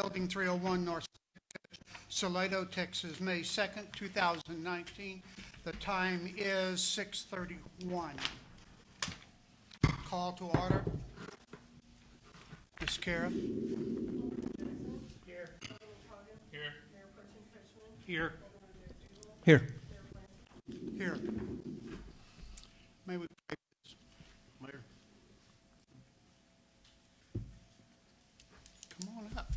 Building 301 North Salado, Texas, May 2nd, 2019. The time is 6:31. Call to order. Ms. Kara. Here. Here. Here. Here. May we pray, please? Mayor. Come on up.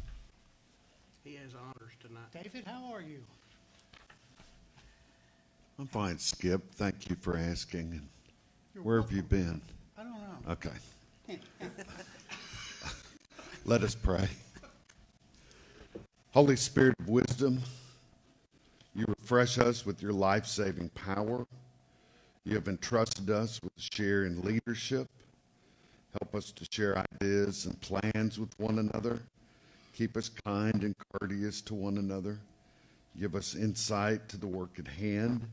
He has honors tonight. David, how are you? I'm fine, Skip. Thank you for asking. And You're where welcome. have you been? I don't know. Okay. Let us pray. Holy Spirit of wisdom, you refresh us with your life-saving power. You have entrusted us with a share in leadership. Help us to share ideas and plans with one another. Keep us kind and courteous to one another. Give us insight to the work at hand,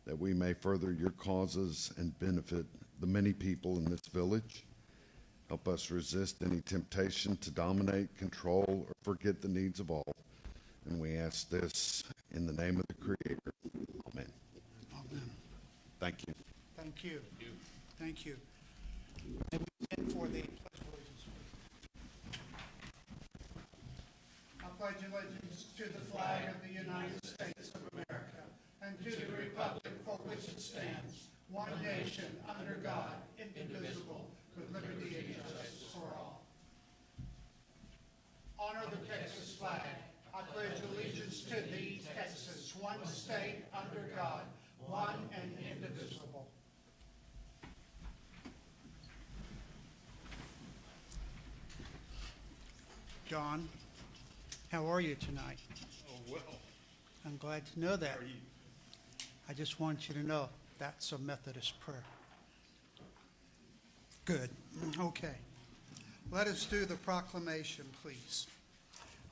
that we may further your causes and benefit the many people in this village. Help us resist any temptation to dominate, control, or forget the needs of all. And we ask this in the name of the Creator. Amen. Amen. Thank you. Thank you. Thank you. May we stand for the pledge of allegiance. I pledge allegiance to the flag of the United States of America and to the republic for which it stands, one nation, under God, indivisible, with liberty and justice for all. Honor the Texas flag. I pledge allegiance to thee, Texas, one state, under God, one and indivisible. John, how are you tonight? Oh, well. I'm glad to know that. How are you? I just want you to know that's a Methodist prayer. Good. Okay. Let us do the proclamation, please.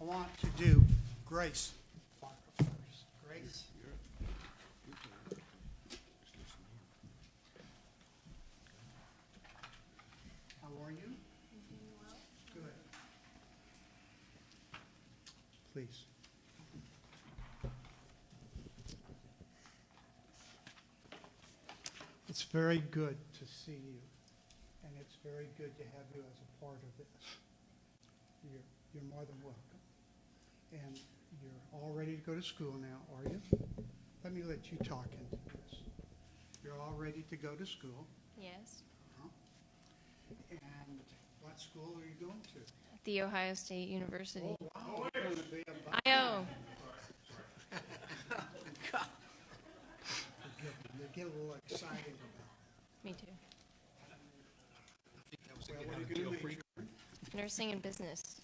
I want to do Grace Barker first. Grace. How are you? Good. Please. It's very good to see you, and it's very good to have you as a part of this. You're more than welcome. And you're all ready to go to school now, are you? Let me let you talk into this. You're all ready to go to school. Yes. And what school are you going to? The Ohio State University. Oh, wow. You're going to be a I-O. You get a little excited about Me too. it. Well, what are you going to major in? Nursing and business.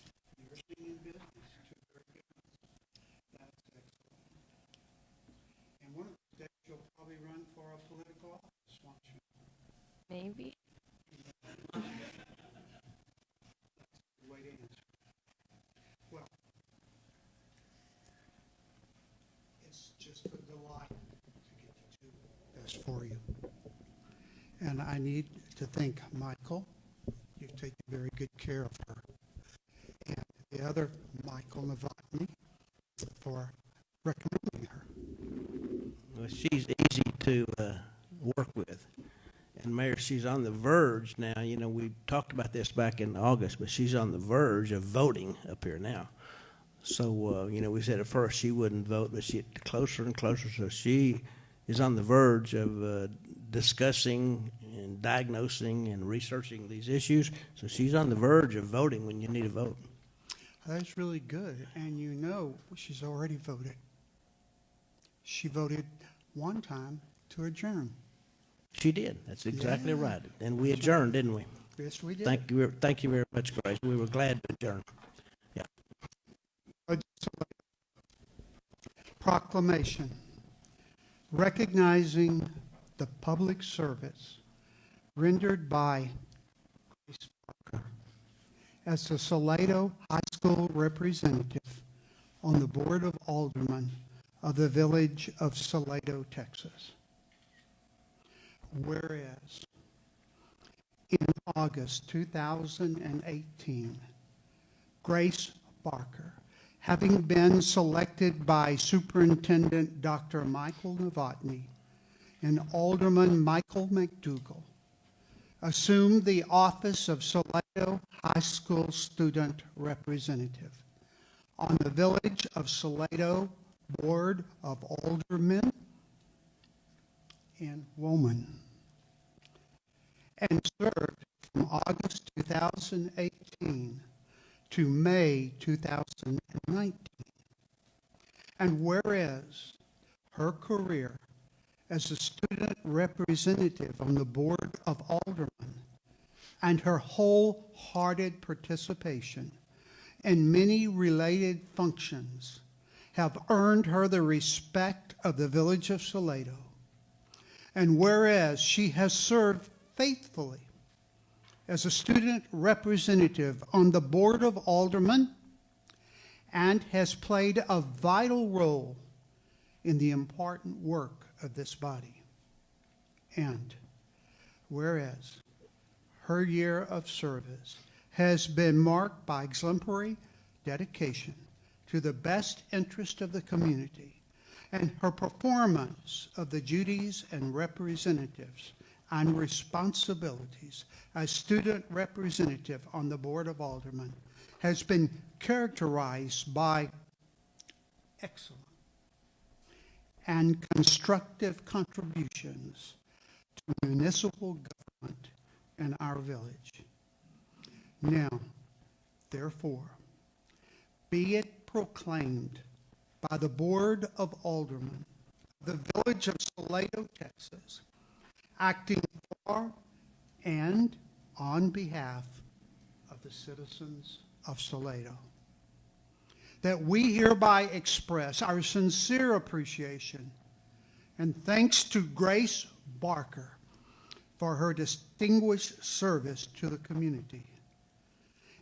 Nursing and business. Two very good ones. That's excellent. And one of the days you'll probably run for a political office, won't you? Maybe. That's a good way to answer. Well, it's just a delight to get to do this for you. And I need to thank Michael. You've taken very good care of her. And the other, Michael Novotny, for recommending her. Well, she's easy to work with. And Mayor, she's on the verge now. You know, we talked about this back in August, but she's on the verge of voting up here now. So, you know, we said at first she wouldn't vote, but she get closer and closer. So she is on the verge of discussing and diagnosing and researching these issues. So she's on the verge of voting when you need a vote. That's really good. And you know she's already voted. She voted one time to adjourn. She did. That's exactly Yeah. right. And we adjourned, didn't we? Yes, we did. Thank you very much, Grace. We were glad to adjourn. Yeah. Proclamation recognizing the public service rendered by Grace Barker as the Salado High School representative on the Board of Aldermen of the Village of Salado, Texas. Whereas in August 2018, Grace Barker having been selected by Superintendent Dr. Michael Novotny and Alderman Michael McDougall, assume the office of Salado High School Student Representative on the Village of Salado Board of Aldermen and Women, and served from August 2018 to May 2019. And whereas her career as a student representative on the Board of Aldermen and her wholehearted participation in many related functions have earned her the respect of the Village of Salado. And whereas she has served faithfully as a student representative on the Board of Aldermen and has played a vital role in the important work of this body. And whereas her year of service has been marked by exemplary dedication to the best interest of the community and her performance of the duties and representatives and responsibilities as student representative on the Board of Aldermen has been characterized by excellent and constructive contributions to municipal government in our village. Now, therefore, be it proclaimed by the Board of Aldermen of the Village of Salado, Texas, acting for and on behalf of the citizens of Salado, that we hereby express our sincere appreciation and thanks to Grace Barker for her distinguished service to the community,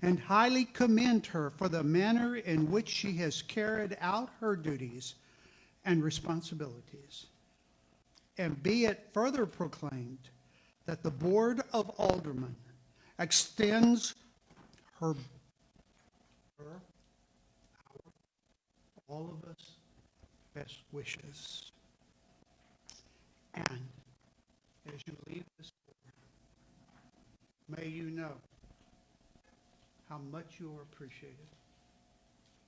and highly commend her for the manner in which she has carried out her duties and responsibilities. And be it further proclaimed that the Board of Aldermen extends all of us best wishes. And as you leave this board, may you know how much you are appreciated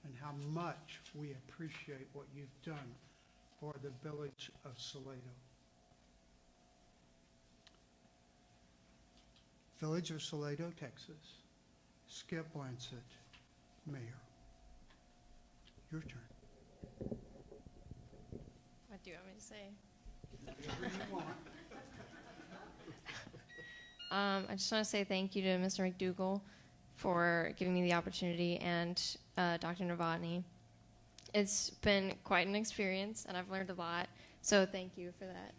and how much we appreciate what you've done for the Village of Salado. Village of Salado, Texas. Skip Lancet, Mayor. Your turn. What do you want me to say? Whatever you want. I just want to say thank you to Mr. McDougall for giving me the opportunity, and Dr. Novotny. It's been quite an experience, and I've learned a lot, so thank you for that.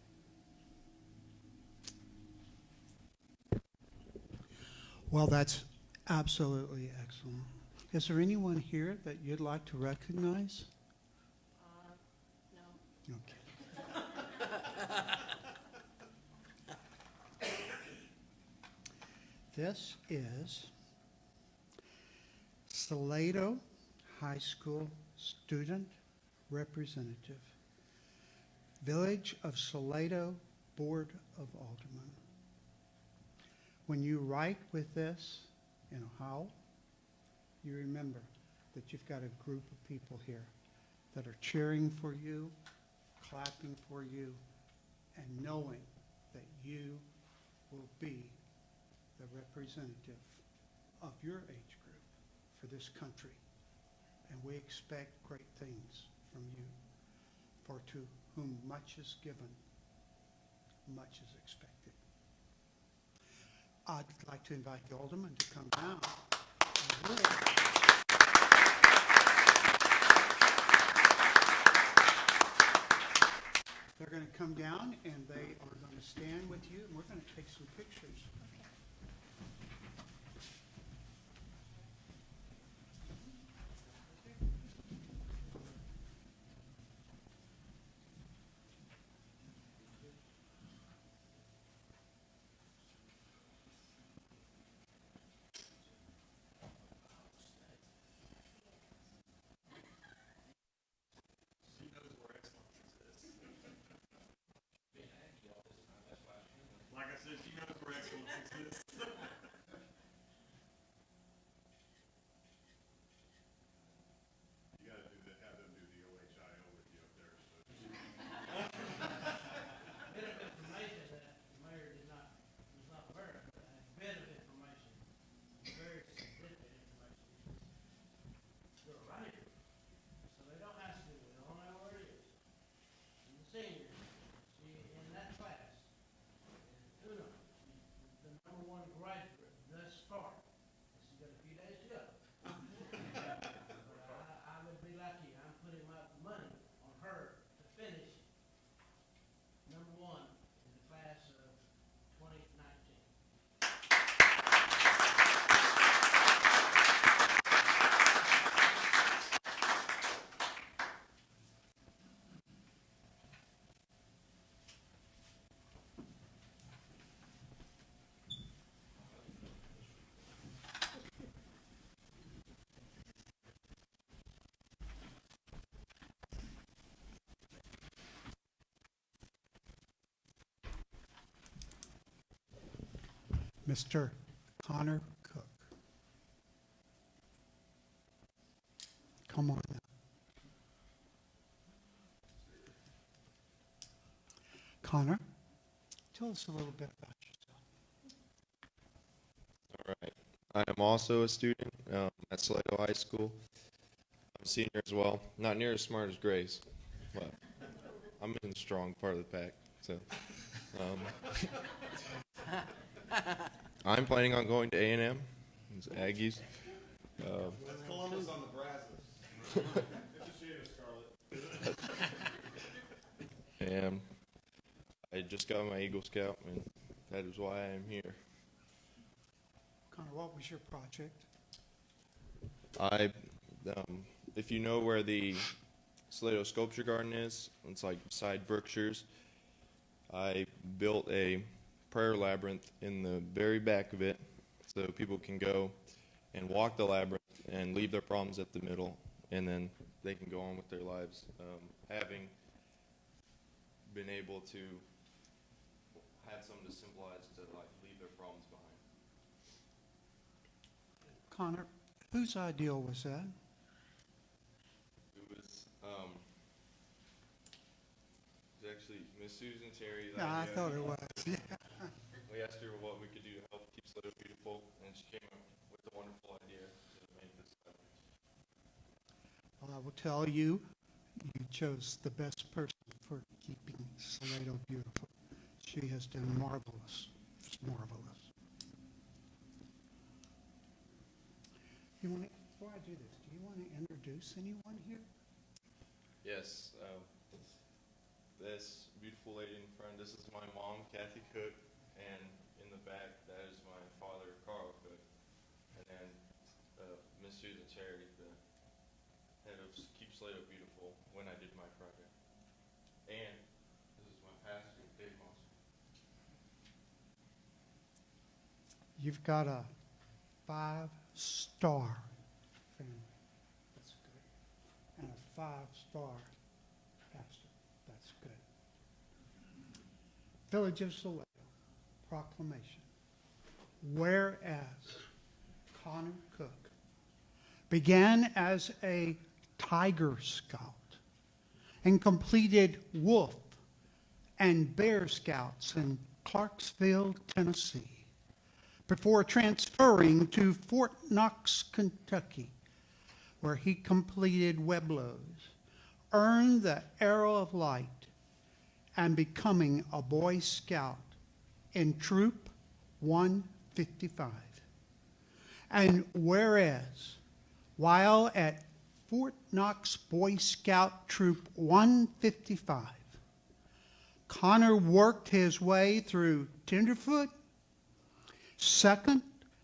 Well, that's absolutely excellent. Is there anyone here that you'd like to recognize? No. Okay. This is Salado High School Student Representative, Village of Salado Board of Aldermen. When you write with this in Ohio, you remember that you've got a group of people here that are cheering for you, clapping for you, and knowing that you will be the representative of your age group for this country. And we expect great things from you. For to whom much is given, much is expected. I'd like to invite the alderman to come down. They're going to come down and they are going to stand with you, and we're going to take some pictures. Mr. Connor Cook. Come on now. Connor, tell us a little bit about yourself. All right. I am also a student at Salado High School. I'm a senior as well. Not near as smart as Grace, but I'm in the strong part of the pack. So, I'm planning on going to A&M. It's Aggies. That's Columbus on the Brazos. And I just got my Eagle Scout, and that is why I am here. Connor, what was your project? If you know where the Salado Sculpture Garden is, it's like beside Berkshire's. I built a prayer labyrinth in the very back of it, so people can go and walk the labyrinth and leave their problems at the middle, and then they can go on with their lives, having been able to have something to symbolize to like leave their problems behind. Connor, whose idea was that? It was actually Miss Susan Terry's Yeah, I idea. thought it was. Yeah. We asked her what we could do to help keep Salado beautiful, and she came up with a wonderful idea to make this happen. Well, I will tell you, you chose the best person for keeping Salado beautiful. She has done marvelous. It's marvelous. You want to, before I do this, do you want to introduce anyone here? Yes, this beautiful lady in front, this is my mom, Kathy Cook, and in the back, that is my father, Carl Cook, and then Miss Susan Terry, the head of Keep Salado Beautiful, when I did my project. And this is my pastor, Dave Moss. You've got a 5-star family. That's good. And a 5-star pastor. That's good. Village of Salado, proclamation. Whereas Connor Cook began as a Tiger Scout and completed Wolf and Bear Scouts in Clarksville, Tennessee, before transferring to Fort Knox, Kentucky, where he completed Weblows, earned the Arrow of Light, and becoming a Boy Scout in Troop 155. And whereas, while at Fort Knox Boy Scout Troop 155, Connor worked his way through Tenderfoot, second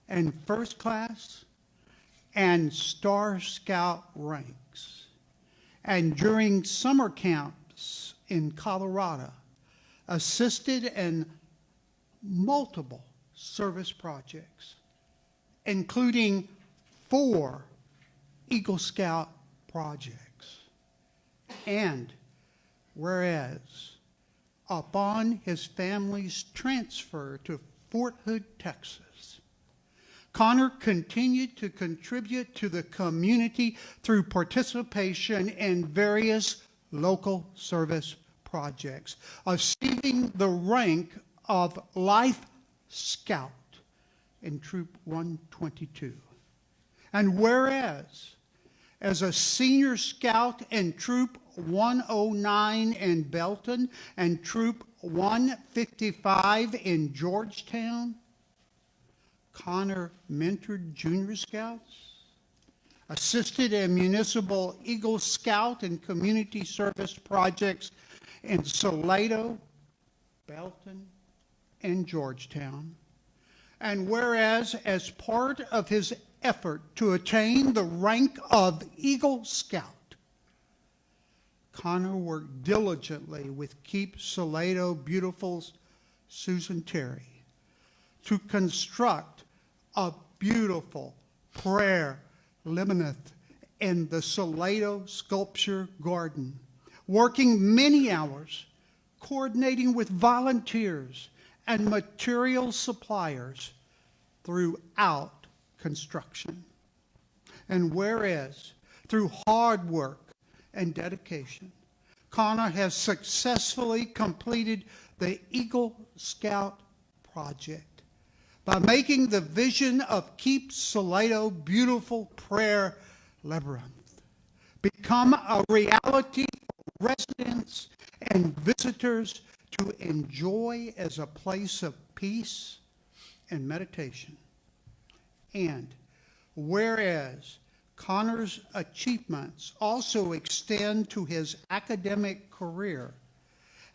and first class, and Star Scout ranks. And during summer camps in Colorado, assisted in multiple service projects, including 4 Eagle Scout projects. And whereas, upon his family's transfer to Fort Hood, Texas, Connor continued to contribute to the community through participation in various local service projects, achieving the rank of Life Scout in Troop 122. And whereas, as a senior scout in Troop 109 in Belton and Troop 155 in Georgetown, Connor mentored junior scouts, assisted in municipal Eagle Scout and community service projects in Salado, Belton, and Georgetown. And whereas, as part of his effort to attain the rank of Eagle Scout, Connor worked diligently with Keep Salado Beautiful's Susan Terry to construct a beautiful prayer labyrinth in the Salado Sculpture Garden, working many hours, coordinating with volunteers and material suppliers throughout construction. And whereas, through hard work and dedication, Connor has successfully completed the Eagle Scout project by making the vision of Keep Salado Beautiful Prayer Labyrinth become a reality for residents and visitors to enjoy as a place of peace and meditation. And whereas Connor's achievements also extend to his academic career,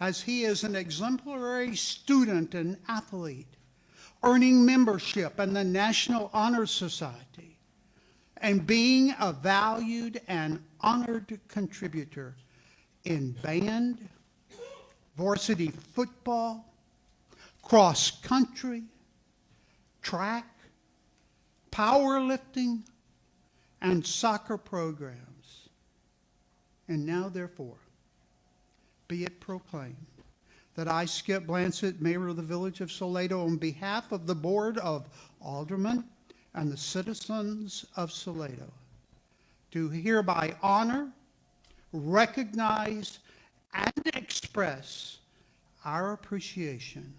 as he is an exemplary student and athlete, earning membership in the National Honor Society, and being a valued and honored contributor in band, varsity football, cross country, track, powerlifting, and soccer programs. And now, therefore, be it proclaimed that I, Skip Blansett, Mayor of the Village of Salado, on behalf of the Board of Aldermen and the citizens of Salado, do hereby honor, recognize, and express our appreciation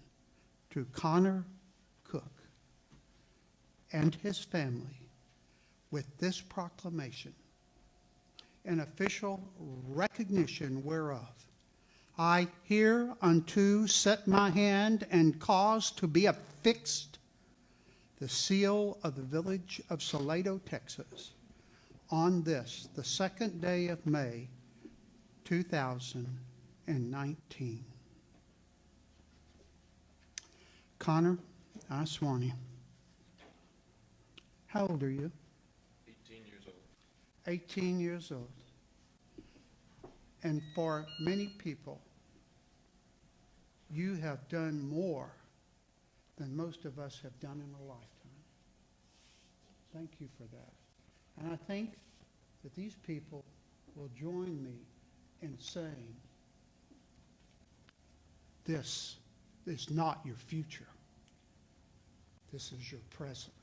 to Connor Cook and his family with this proclamation, an official recognition whereof I hereunto set my hand and cause to be affixed the seal of the Village of Salado, Texas, on this, the 2nd day of May, 2019. Connor, I sworn you. How old are you? 18 years old. 18 years old. And for many people, you have done more than most of us have done in a lifetime. Thank you for that. And I think that these people will join me in saying, this is not your future. This is your present.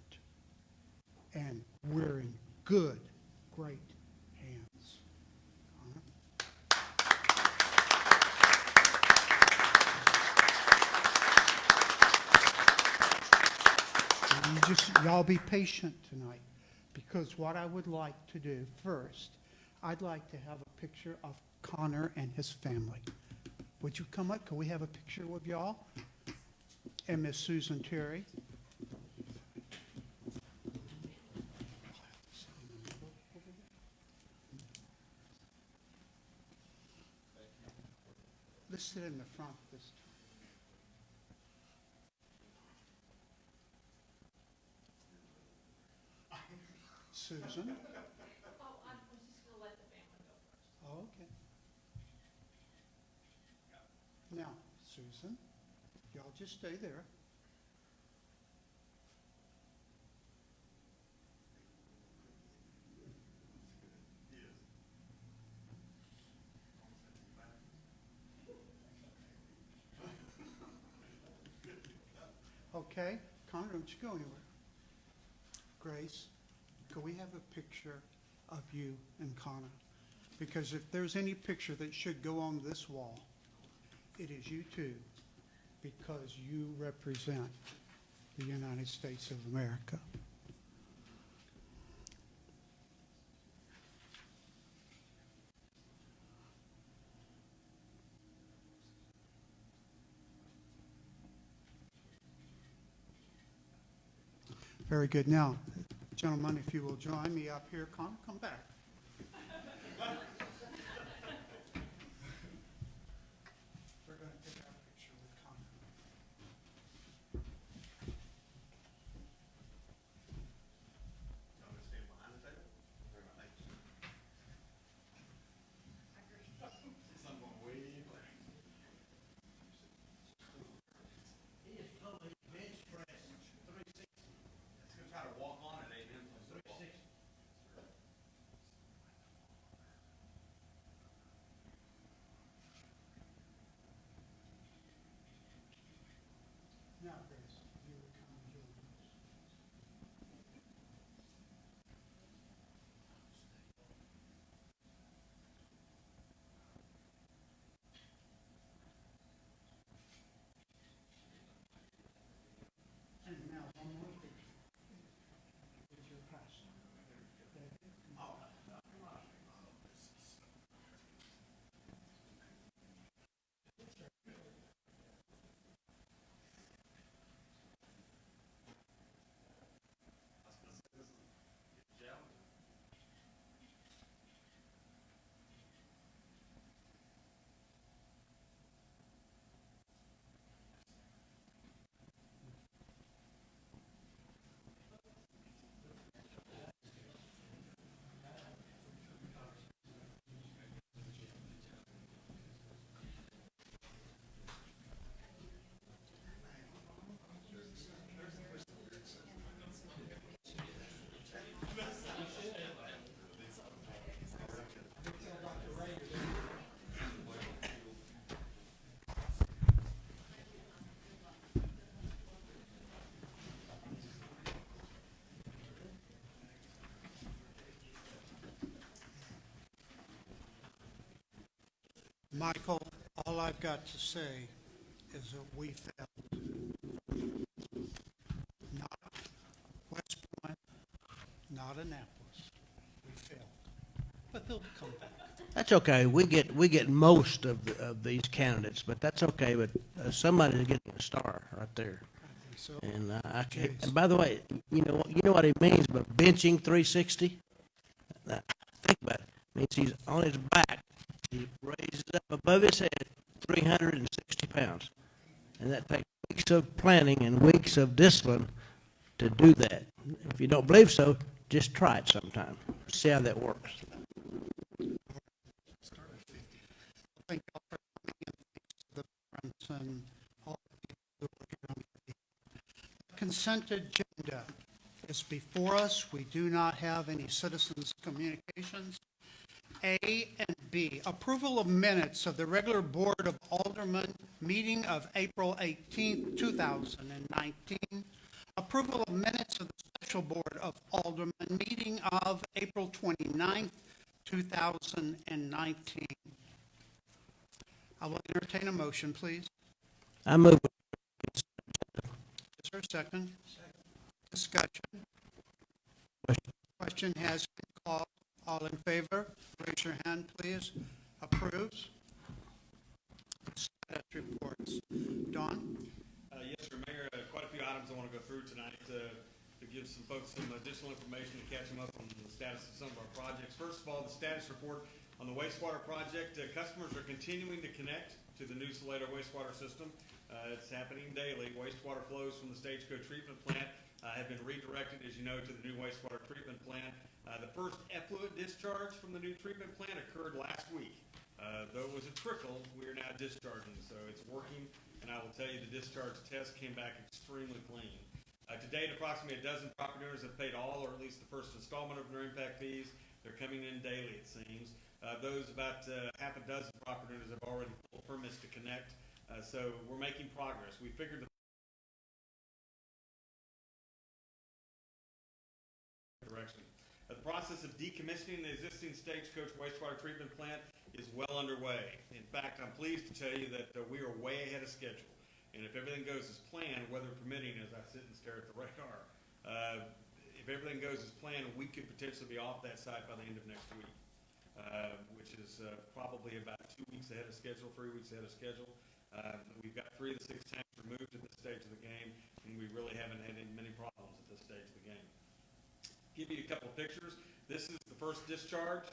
And we're in good, great hands. Y'all be patient tonight, because what I would like to do first, I'd like to have a picture of Connor and his family. Would you come up? Can we have a picture with y'all? And Miss Susan Terry. Let's sit in the front this time. Susan? Oh, I was just going to let the family go first. Oh, okay. Now, Susan, y'all just stay there. Okay, Connor, don't you go anywhere. Grace, could we have a picture of you and Connor? Because if there's any picture that should go on this wall, it is you two, because you represent the United States of America. Very good. Now, gentlemen, if you will join me up here. Connor, come back. We're going to take our picture with Connor. Michael, all I've got to say is that we failed. Not West Point, not Annapolis. We failed. But they'll come back. That's okay. We get most of these candidates, but that's okay. But somebody's getting a star right there. I think so. And I can't. Jeez. And by the way, you know what he means by benching 360. Now, think about it. It means he's on his back. He raises up above his head 360 pounds, and that takes weeks of planning and weeks of discipline to do that. If you don't believe so, just try it sometime. See how that works. Thank you all for coming and thanks to the parents and all the people who are here on the consent agenda is before us. We do not have any citizens' communications. A and B, approval of minutes of the regular Board of Aldermen meeting of April 18th, 2019. Approval of minutes of the Special Board of Aldermen meeting of April 29th, 2019. I will entertain a motion, please. I move. Is there a second? Discussion. Question has been called. All in favor, raise your hand, please. Approves. Status reports. Don? Yes, sir, Mayor. Quite a few items I want to go through tonight to give some folks some additional information to catch them up on the status of some of our projects. First of all, the status report on the wastewater project. Customers are continuing to connect to the new Salado wastewater system. It's happening daily. Wastewater flows from the Stagecoach treatment plant have been redirected, as you know, to the new wastewater treatment plant. The first effluent discharge from the new treatment plant occurred last week. Though it was a trickle, we are now discharging, so it's working, and I will tell you the discharge test came back extremely clean. To date, approximately a dozen property owners have paid all or at least the first installment of their impact fees. They're coming in daily, it seems. Those about half a dozen property owners have already pulled permits to connect, so we're making progress. We figured the direction. The process of decommissioning the existing Stagecoach wastewater treatment plant is well underway. In fact, I'm pleased to tell you that we are way ahead of schedule. And if everything goes as planned, weather permitting, as I sit and stare at the radar, if everything goes as planned, we could potentially be off that site by the end of next week, which is probably about 2 weeks ahead of schedule, 3 weeks ahead of schedule. We've got 3 of the 6 tanks removed at this stage of the game, and we really haven't had many problems at this stage of the game. Give you a couple of pictures. This is the first discharge,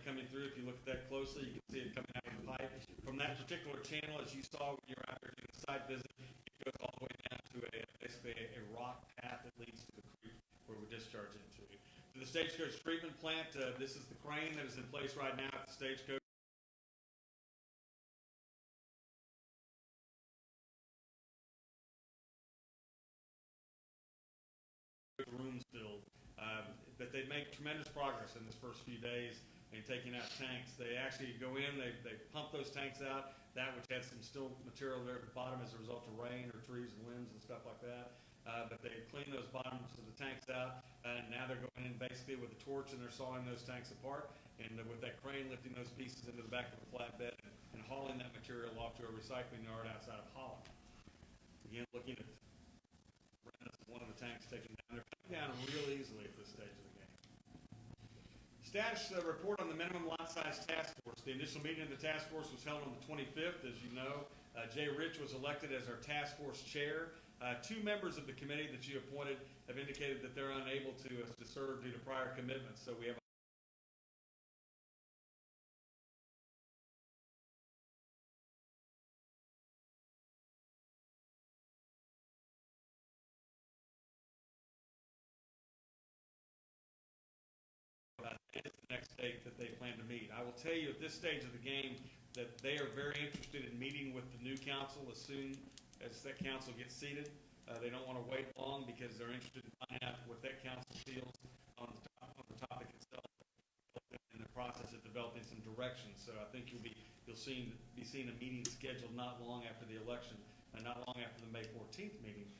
coming through. If you look at that closely, you can see it coming out of the pipe. From that particular channel, as you saw when you were out there doing the site visit, it goes all the way down to basically a rock path that leads to the creek where we're discharging to. To the Stagecoach treatment plant, this is the crane that is in place right now at the Stagecoach. Rooms filled, but they've made tremendous progress in this first few days in taking out tanks. They actually go in, they pump those tanks out, that which had some still material there at the bottom as a result of rain or trees and limbs and stuff like that. But they clean those bottoms of the tanks out, and now they're going in basically with a torch and they're sawing those tanks apart, and with that crane lifting those pieces into the back of the flatbed and hauling that material off to a recycling yard outside of Holland. Again, looking at one of the tanks taken down. They're coming down real easily at this stage of the game. Status report on the minimum lot size task force. The initial meeting of the task force was held on the 25th, as you know. Jay Rich was elected as our task force chair. 2 members of the committee that you appointed have indicated that they're unable to serve due to prior commitments. So we have the next date that they plan to meet. I will tell you at this stage of the game that they are very interested in meeting with the new council as soon as that council gets seated. They don't want to wait long because they're interested in finding out what that council feels on the topic itself in the process of developing some direction. So I think you'll be seeing a meeting scheduled not long after the election and not long after the May 14th meeting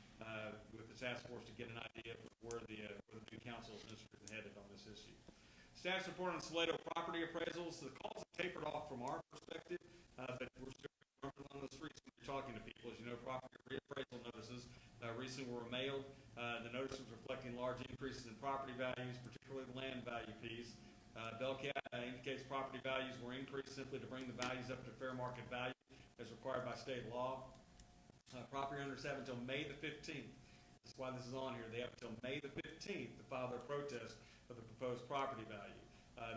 with the task force to get an idea of where the new council is interested in headed on this issue. Status report on Salado property appraisals. The calls have tapered off from our perspective, but we're still on the streets when you're talking to people. As you know, property reappraisal notices recently were mailed. The notice was reflecting large increases in property values, particularly the land value piece. Bellcat indicates property values were increased simply to bring the values up to fair market value as required by state law. Property owners have until May the 15th. That's why this is on here. They have until May the 15th to file their protest for the proposed property value.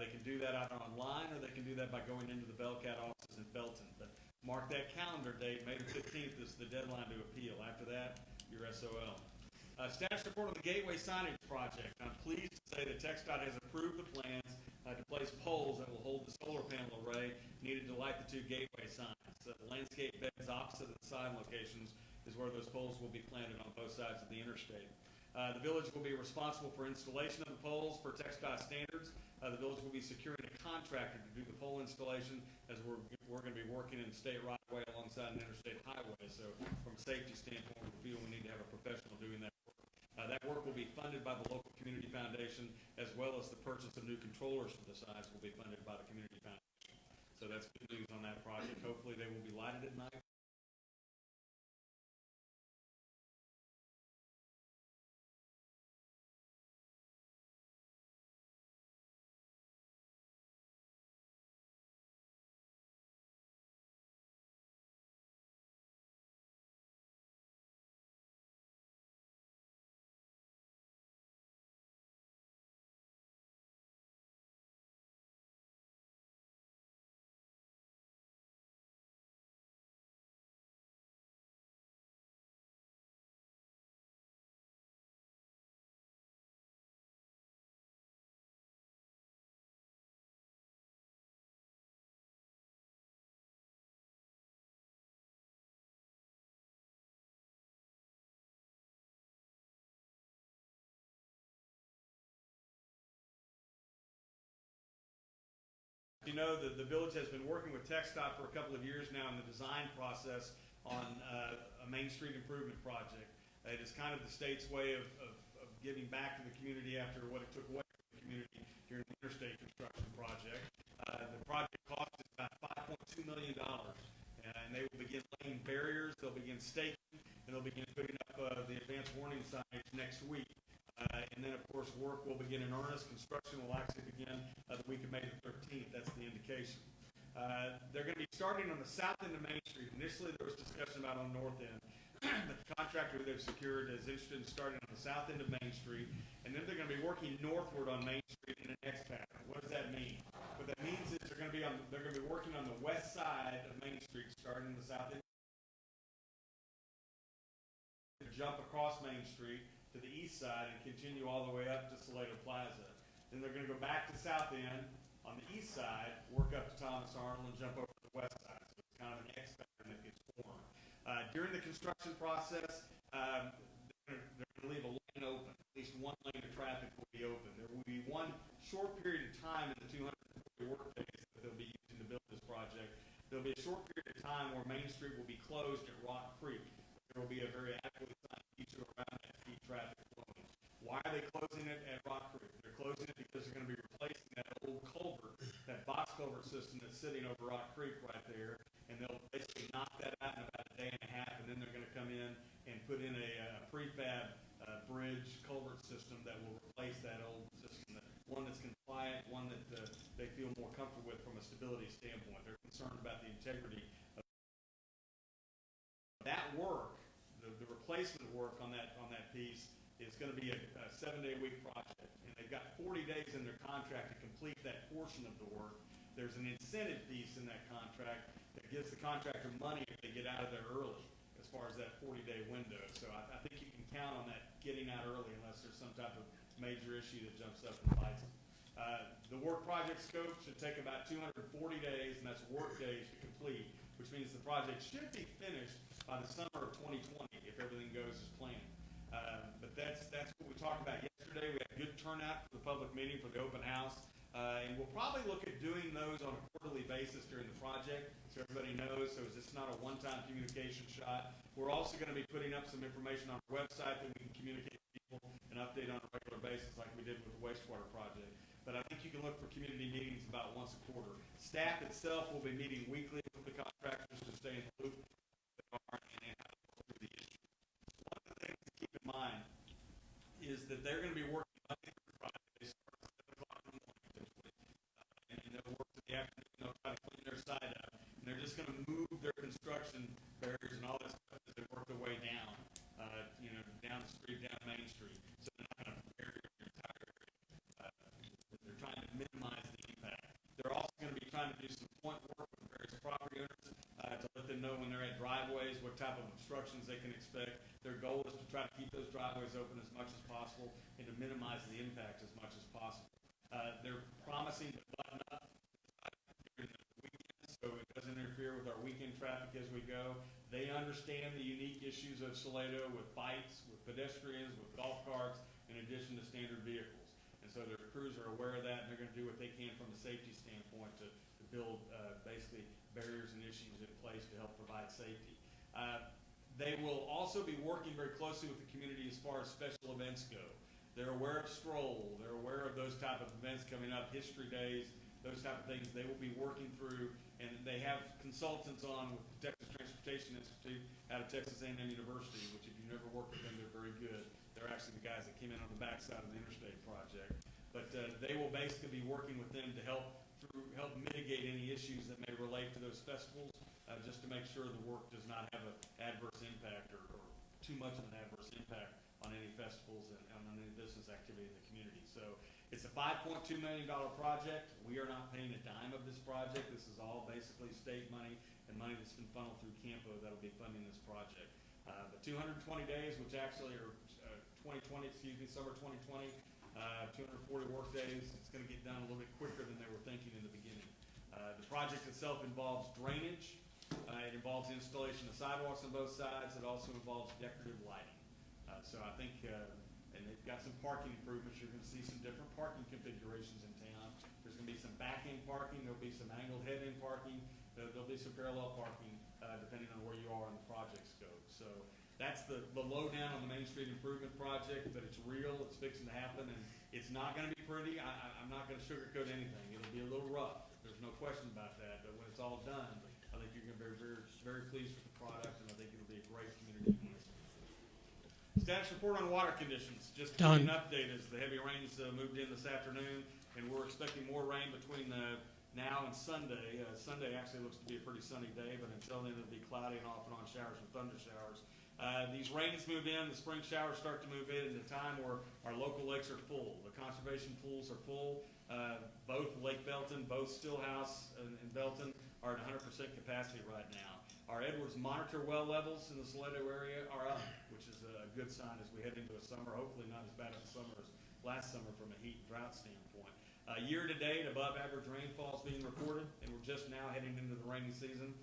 They can do that either online or they can do that by going into the Bellcat offices in Belton. But mark that calendar date. May the 15th is the deadline to appeal. After that, you're SOL. Status report on the Gateway signage project. I'm pleased to say that TxDOT has approved the plans to place poles that will hold the solar panel array needed to light the two gateway signs. The landscape beds opposite of the sign locations is where those poles will be planted on both sides of the interstate. The village will be responsible for installation of the poles per TxDOT standards. The village will be securing a contractor to do the pole installation, as we're going to be working in state right-of-way alongside an interstate highway. So from a safety standpoint, we feel we need to have a professional doing that work. That work will be funded by the local community foundation, as well as the purchase of new controllers for the signs will be funded by the community foundation. So that's good news on that project. Hopefully they will be lighted at night. You know, the village has been working with TxDOT for a couple of years now in the design process on a Main Street improvement project. It is kind of the state's way of giving back to the community after what it took away from the community during the interstate construction project. The project cost is about $5.2 million, and they will begin laying barriers, they'll begin staking, and they'll begin putting up the advanced warning signage next week. And then, of course, work will begin in earnest. Construction will actually begin the week of May the 13th. That's the indication. They're going to be starting on the south end of Main Street. Initially, there was discussion about on the north end, but the contractor they've secured is interested in starting on the south end of Main Street, and then they're going to be working northward on Main Street in an X pattern. What does that mean? What that means is they're going to be working on the west side of Main Street, starting in the south end, jump across Main Street to the east side and continue all the way up to Salado Plaza. Then they're going to go back to South End on the east side, work up to Thomas Arnold, and jump over to the west side. So it's kind of an X pattern that gets formed. During the construction process, they're going to leave a lane open. At least one lane of traffic will be open. There will be one short period of time in the 240 work days that they'll be using to build this project. There'll be a short period of time where Main Street will be closed at Rock Creek. There will be a very adequate sign feature around that to keep traffic flowing. Why are they closing it at Rock Creek? They're closing it because they're going to be replacing that old culvert, that box culvert system that's sitting over Rock Creek right there, and they'll basically knock that out in about a day and a half, and then they're going to come in and put in a prefab bridge culvert system that will replace that old system, one that's compliant, one that they feel more comfortable with from a stability standpoint. They're concerned about the integrity of that work. The replacement work on that piece is going to be a 7-day-a-week project, and they've got 40 days in their contract to complete that portion of the work. There's an incentive piece in that contract that gives the contractor money if they get out of there early, as far as that 40-day window. So I think you can count on that getting out early unless there's some type of major issue that jumps up and bites them. The work project scope should take about 240 days, and that's work days to complete, which means the project should be finished by the summer of 2020 if everything goes as planned. But that's what we talked about yesterday. We had a good turnout for the public meeting for the open house, and we'll probably look at doing those on a quarterly basis during the project so everybody knows, so it's not a one-time communication shot. We're also going to be putting up some information on our website that we can communicate with people and update on a regular basis like we did with the wastewater project. But I think you can look for community meetings about once a quarter. Staff itself will be meeting weekly with the contractors to stay in the loop and how to work through the issue. One of the things to keep in mind is that they're going to be working Monday through Friday. They start at 7 o'clock in the morning typically, and they'll work to the afternoon. They'll try to clean their side up, and they're just going to move their construction barriers and all that stuff as they work their way down, down the street, down Main Street. So they're not going to bury your entire area. They're trying to minimize the impact. They're also going to be trying to do some point work with various property owners to let them know when they're at driveways what type of obstructions they can expect. Their goal is to try to keep those driveways open as much as possible and to minimize the impact as much as possible. They're promising to button up during the weekend so it doesn't interfere with our weekend traffic as we go. They understand the unique issues of Salado with bikes, with pedestrians, with golf carts, in addition to standard vehicles. And so their crews are aware of that, and they're going to do what they can from a safety standpoint to build basically barriers and issues in place to help provide safety. They will also be working very closely with the community as far as special events go. They're aware of Stroll. They're aware of those type of events coming up, History Days, those type of things they will be working through, and they have consultants on with the Texas Transportation Institute out of Texas A&M University, which if you've never worked with them, they're very good. They're actually the guys that came in on the backside of the interstate project. But they will basically be working with them to help mitigate any issues that may relate to those festivals, just to make sure the work does not have an adverse impact or too much of an adverse impact on any festivals and on any business activity in the community. So it's a $5.2 million project. We are not paying a dime of this project. This is all basically state money and money that's been funneled through CAMPO that'll be funding this project. The 220 days, which actually are summer 2020, 240 work days. It's going to get done a little bit quicker than they were thinking in the beginning. The project itself involves drainage. It involves installation of sidewalks on both sides. It also involves decorative lighting. So I think, and they've got some parking improvements. You're going to see some different parking configurations in town. There's going to be some back-end parking. There'll be some angled head-end parking. There'll be some parallel parking depending on where you are in the project scope. So that's the lowdown on the Main Street Improvement Project, but it's real. It's fixing to happen, and it's not going to be pretty. I'm not going to sugarcoat anything. It'll be a little rough. There's no question about that. But when it's all done, I think you're going to be very, very pleased with the product, and I think it'll be a great community investment. Status report on water conditions. Just to give you an update as the heavy rains moved in this afternoon, and we're expecting more rain between now and Sunday. Sunday actually looks to be a pretty sunny day, but until then it'll be cloudy and off and on showers and thunder showers. These rains move in, the spring showers start to move in at a time where our local lakes are full. The conservation pools are full. Both Lake Belton, both Stillhouse and Belton are at 100% capacity right now. Our Edwards monitor well levels in the Salado area are up, which is a good sign as we head into a summer, hopefully not as bad of a summer as last summer from a heat and drought standpoint. Year to date, above average rainfall is being recorded, and we're just now heading into the rainy season.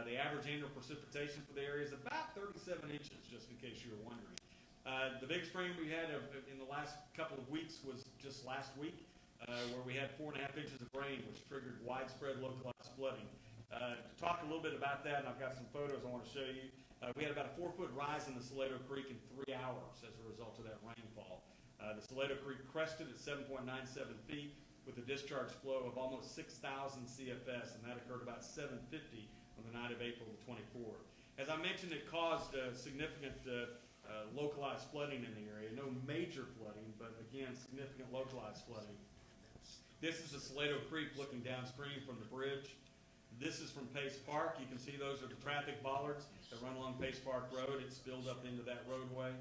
The average annual precipitation for the area is about 37 inches, just in case you were wondering. The big stream we had in the last couple of weeks was just last week, where we had 4.5 inches of rain, which triggered widespread localized flooding. To talk a little bit about that, and I've got some photos I want to show you, we had about a 4-foot rise in the Salado Creek in 3 hours as a result of that rainfall. The Salado Creek crested at 7.97 feet with a discharge flow of almost 6,000 CFS, and that occurred about 7:50 on the night of April the 24th. As I mentioned, it caused significant localized flooding in the area. No major flooding, but again, significant localized flooding. This is the Salado Creek looking downstream from the bridge. This is from Pace Park. You can see those are the traffic bollards that run along Pace Park Road. It spilled up into that roadway.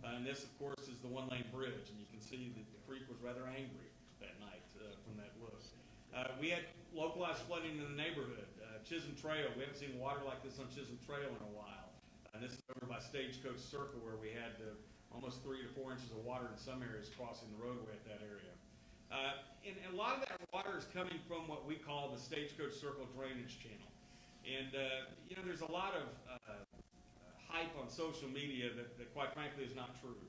And this, of course, is the one-lane bridge. And you can see that the creek was rather angry that night from that look. We had localized flooding in the neighborhood. Chisholm Trail, we haven't seen water like this on Chisholm Trail in a while. And this is over by Stagecoach Circle where we had almost 3 to 4 inches of water in some areas crossing the roadway at that area. And a lot of that water is coming from what we call the Stagecoach Circle drainage channel. And, there's a lot of hype on social media that quite frankly is not true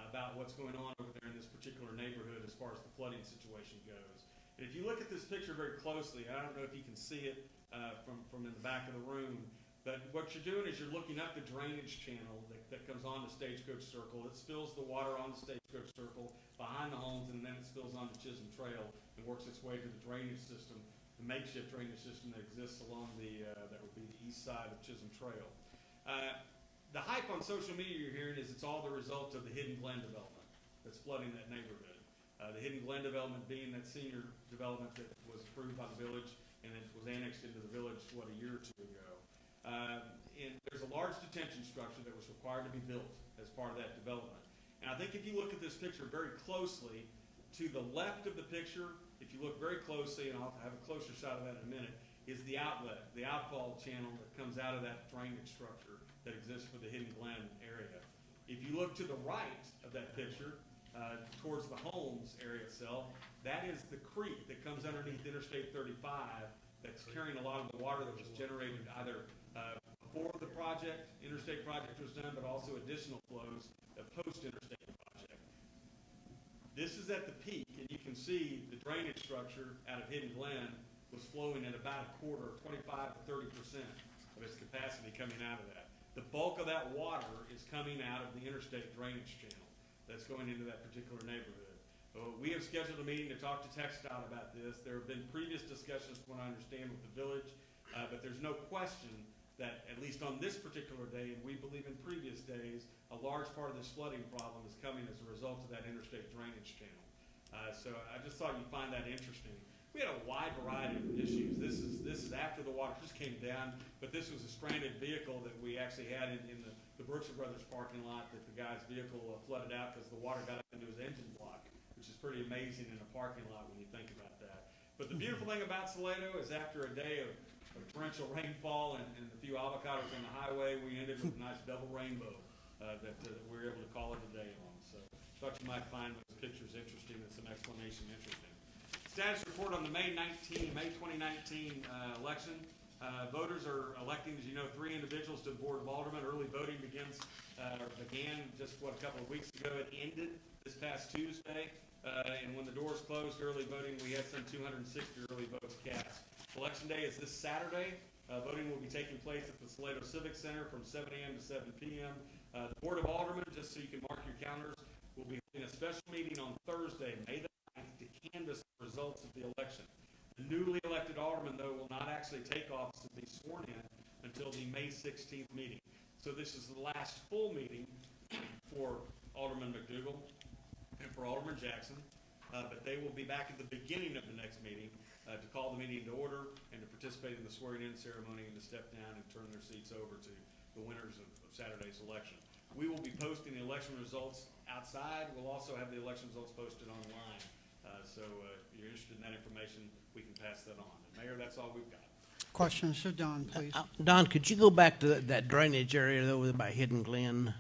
about what's going on over there in this particular neighborhood as far as the flooding situation goes. And if you look at this picture very closely, I don't know if you can see it from in the back of the room, but what you're doing is you're looking up the drainage channel that comes on the Stagecoach Circle. It spills the water on the Stagecoach Stagecoach Circle behind the homes, and then it spills onto Chisholm Trail and works its way to the drainage system, the makeshift drainage system that exists along that would be the east side of Chisholm Trail. The hype on social media you're hearing is it's all the result of the Hidden Glen development that's flooding that neighborhood. The Hidden Glen development being that senior development that was approved by the village and it was annexed into the village, a year or two ago. And there's a large detention structure that was required to be built as part of that development. And I think if you look at this picture very closely, to the left of the picture, if you look very closely, and I'll have a closer shot of that in a minute, is the outlet, the outfall channel that comes out of that drainage structure that exists for the Hidden Glen area. If you look to the right of that picture, towards the homes area itself, that is the creek that comes underneath Interstate 35 that's carrying a lot of the water that was generated either before the project, interstate project was done, but also additional flows post-interstate project. This is at the peak, and you can see the drainage structure out of Hidden Glen was flowing at about a quarter, 25 to 30% of its capacity coming out of that. The bulk of that water is coming out of the interstate drainage channel that's going into that particular neighborhood. We have scheduled a meeting to talk to TxDOT about this. There have been previous discussions, from what I understand, with the village, but there's no question that, at least on this particular day, and we believe in previous days, a large part of this flooding problem is coming as a result of that interstate drainage channel. So I just thought you'd find that interesting. We had a wide variety of issues. This is after the water just came down, but this was a stranded vehicle that we actually had in the Brookshire Brothers parking lot that the guy's vehicle flooded out because the water got up into his engine block, which is pretty amazing in a parking lot when you think about that. But the beautiful thing about Salado is after a day of torrential rainfall and a few avocados on the highway, we ended with a nice double rainbow that we were able to call it a day on. So thought you might find those pictures interesting and some explanation interesting. Status report on the May 2019 election. Voters are electing, as you know, 3 individuals to the Board of Aldermen. Early voting began just, a couple of weeks ago. It ended this past Tuesday. And when the doors closed, early voting, we had some 260 early votes cast. Election day is this Saturday. Voting will be taking place at the Salado Civic Center from 7 a.m. to 7 p.m. The Board of Aldermen, just so you can mark your calendars, will be holding a special meeting on Thursday, May the 9th, to canvass the results of the election. The newly elected alderman, though, will not actually take office and be sworn in until the May 16th meeting. So this is the last full meeting for Alderman McDougall and for Alderman Jackson, but they will be back at the beginning of the next meeting to call the meeting to order and to participate in the swearing-in ceremony and to step down and turn their seats over to the winners of Saturday's election. We will be posting the election results outside. We'll also have the election results posted online. So if you're interested in that information, we can pass that on. And Mayor, that's all we've got. Questions to Don, please. Don, could you go back to that drainage area over by Hidden Glen?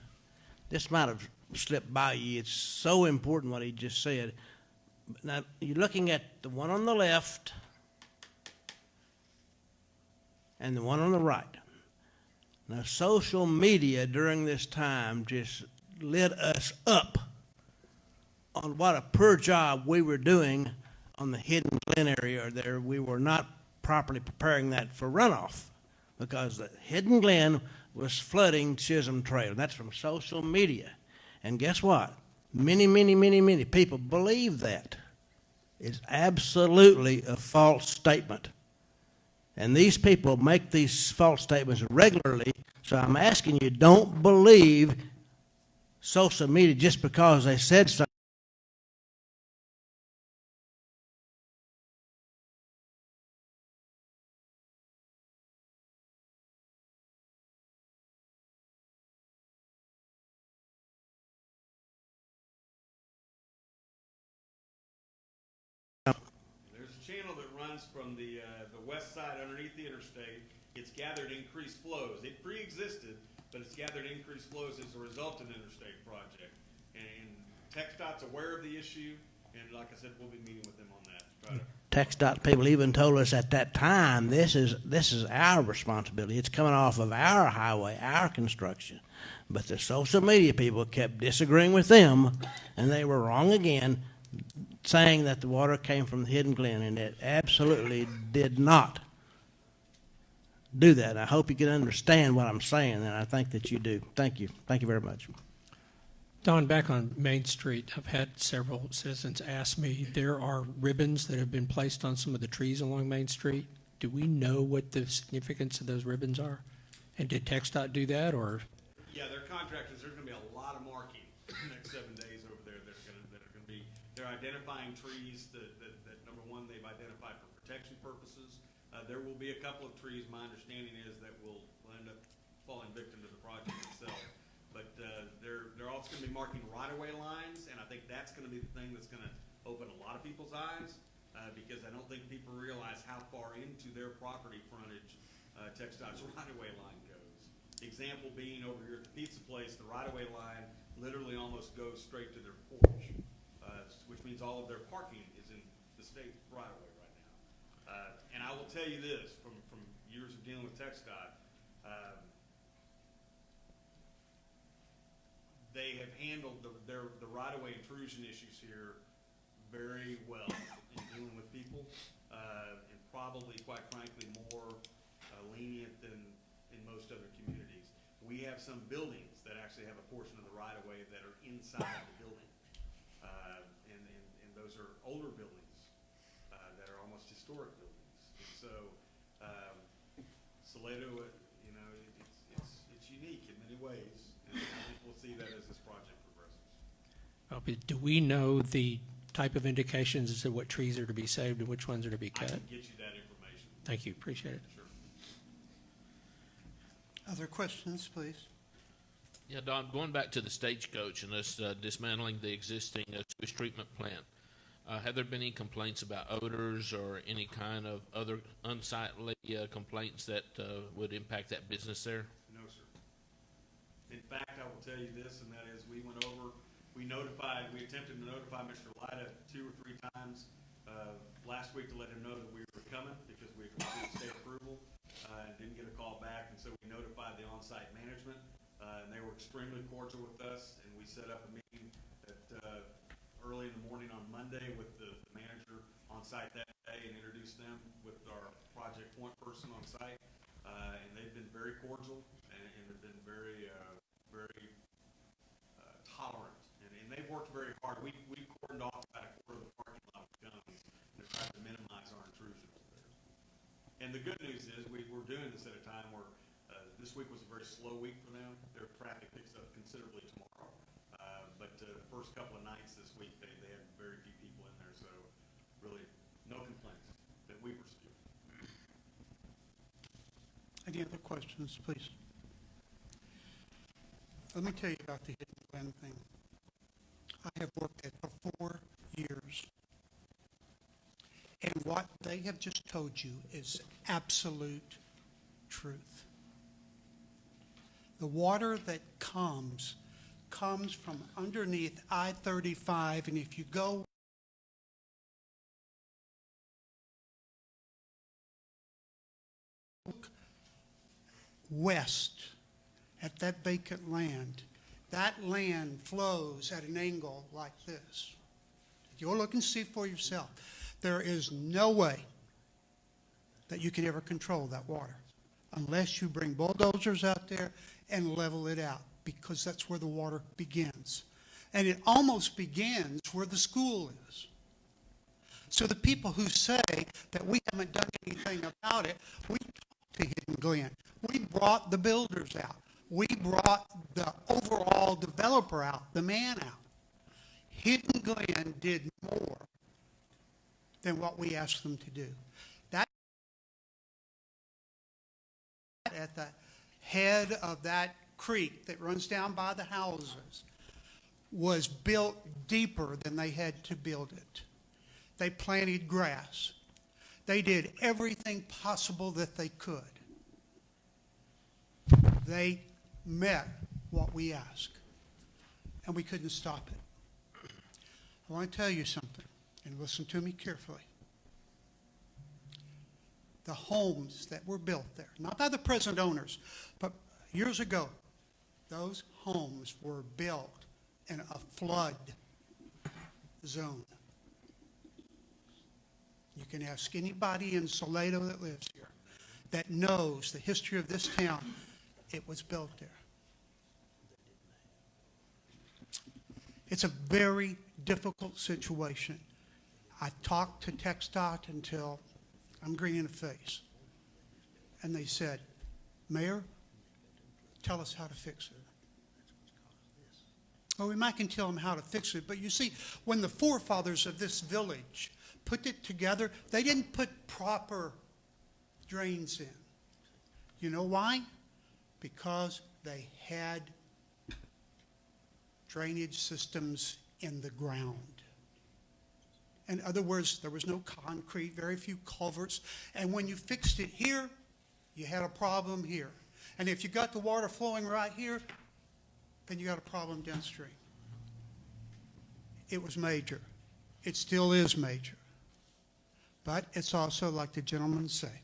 This might have slipped by you. It's so important what he just said. Now, you're looking at the one on the left and the one on the right. Now, social media during this time just lit us up on what a poor job we were doing on the Hidden Glen area there. We were not properly preparing that for runoff because the Hidden Glen was flooding Chisholm Trail. That's from social media. And guess what? Many people believe that. It's absolutely a false statement. And these people make these false statements regularly. So I'm asking you, don't believe social media just because they said something. There's a channel that runs from the west side underneath the interstate. It's gathered increased flows. It pre-existed, but it's gathered increased flows as a result of the interstate project. And TxDOT's aware of the issue, and like I said, we'll be meeting with them on that. TxDOT people even told us at that time, this is our responsibility. It's coming off of our highway, our construction. But the social media people kept disagreeing with them, and they were wrong again, saying that the water came from the Hidden Glen, and it absolutely did not do that. I hope you can understand what I'm saying, and I think that you do. Thank you. Thank you very much. Don, back on Main Street, I've had several citizens ask me, there are ribbons that have been placed on some of the trees along Main Street. Do we know what the significance of those ribbons are? And did TxDOT do that, or? Yeah, they're contractors. There's gonna be a lot of marking the next 7 days over there that are gonna be, they're identifying trees that number one, they've identified for protection purposes. There will be a couple of trees, my understanding is, that will end up falling victim to the project itself. But they're also going to be marking right-of-way lines, and I think that's going to be the thing that's going to open a lot of people's eyes, because I don't think people realize how far into their property frontage TxDOT's right-of-way line goes. Example being over here at the pizza place, the right-of-way line literally almost goes straight to their porch, which means all of their parking is in the state right-of-way right now. And I will tell you this, from years of dealing with TxDOT, they have handled the right-of-way intrusion issues here very well in dealing with people, and probably, quite frankly, more lenient than in most other communities. We have some buildings that actually have a portion of the right-of-way that are inside the building, and those are older buildings that are almost historic buildings. And so, Salado, you know, it's unique in many ways. And I think we'll see that as this project progresses. But do we know the type of indications as to what trees are to be saved and which ones are to be I cut? can get you that information. Thank you, appreciate it. Sure. Other questions, please? Yeah, Don, going back to the stagecoach and us dismantling the existing sewage treatment plant, have there been any complaints about odors or any kind of other unsightly complaints that would impact that business there? No, sir. In fact, I will tell you this, and that is we went over, we attempted to notify Mr. Lyda 2 or 3 times last week to let him know that we were coming because we had received state approval and didn't get a call back. And so we notified the on-site management, and they were extremely cordial with us. And we set up a meeting early in the morning on Monday with the manager on site that day and introduced them with our project point person on site. And they've been very cordial and have been very tolerant. And they've worked very hard. We cordoned off about a quarter of the parking lot with guns and tried to minimize our intrusion over there. And the good news is we're doing this at a time where this week was a very slow week for them. Their traffic picks up considerably tomorrow. But the first couple of nights this week, they had very few people in there. So really no complaints that we received. Any other questions, please? Let me tell you about the hidden Glen thing. I have worked there for 4 years. And what they have just told you is absolute truth. The water that comes from underneath I-35, and if you go west at that vacant land, that land flows at an angle like this. You'll look and see for yourself. There is no way that you can ever control that water unless you bring bulldozers out there and level it out, because that's where the water begins. And it almost begins where the school is. So the people who say that we haven't done anything about it, we talked to Hidden Glen. We brought the builders out. We brought the overall developer out, the man out. Hidden Glen did more than what we asked them to do. That at the head of that creek that runs down by the houses was built deeper than they had to build it. They planted grass. They did everything possible that they could. They met what we asked, and we couldn't stop it. I want to tell you something, and listen to me carefully. The homes that were built there, not by the present owners, but years ago, those homes were built in a flood zone. You can ask anybody in Salado that lives here that knows the history of this town. It was built there. It's a very difficult situation. I talked to TxDOT until I'm green in the face. And they said, Mayor, tell us how to fix it. Well, we might can tell them how to fix it, but you see, when the forefathers of this village put it together, they didn't put proper drains in. You know why? Because they had drainage systems in the ground. In other words, there was no concrete, very few culverts, and when you fixed it here, you had a problem here. And if you got the water flowing right here, then you got a problem downstream. It was major. It still is major. But it's also, like the gentleman say,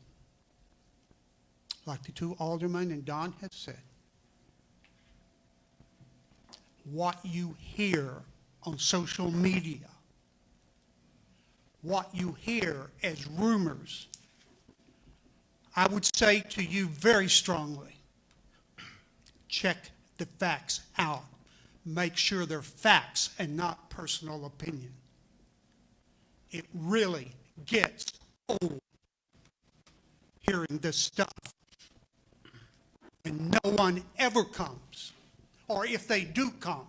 like the two aldermen and Don have said, what you hear on social media, what you hear as rumors, I would say to you very strongly, check the facts out. Make sure they're facts and not personal opinion. It really gets old hearing this stuff. And no one ever comes. Or if they do come,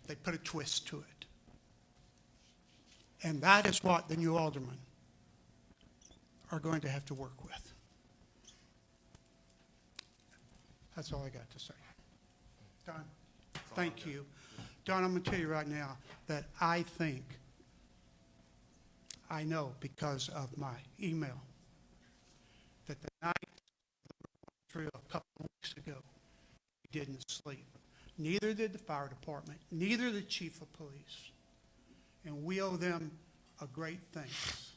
they put a twist to it. And that is what the new aldermen are going to have to work with. That's all I got to say. Don, thank you. Don, I'm going to tell you right now that I think, I know because of my email, that the night through a couple of weeks ago, we didn't sleep. Neither did the fire department, neither the chief of police. And we owe them a great thanks.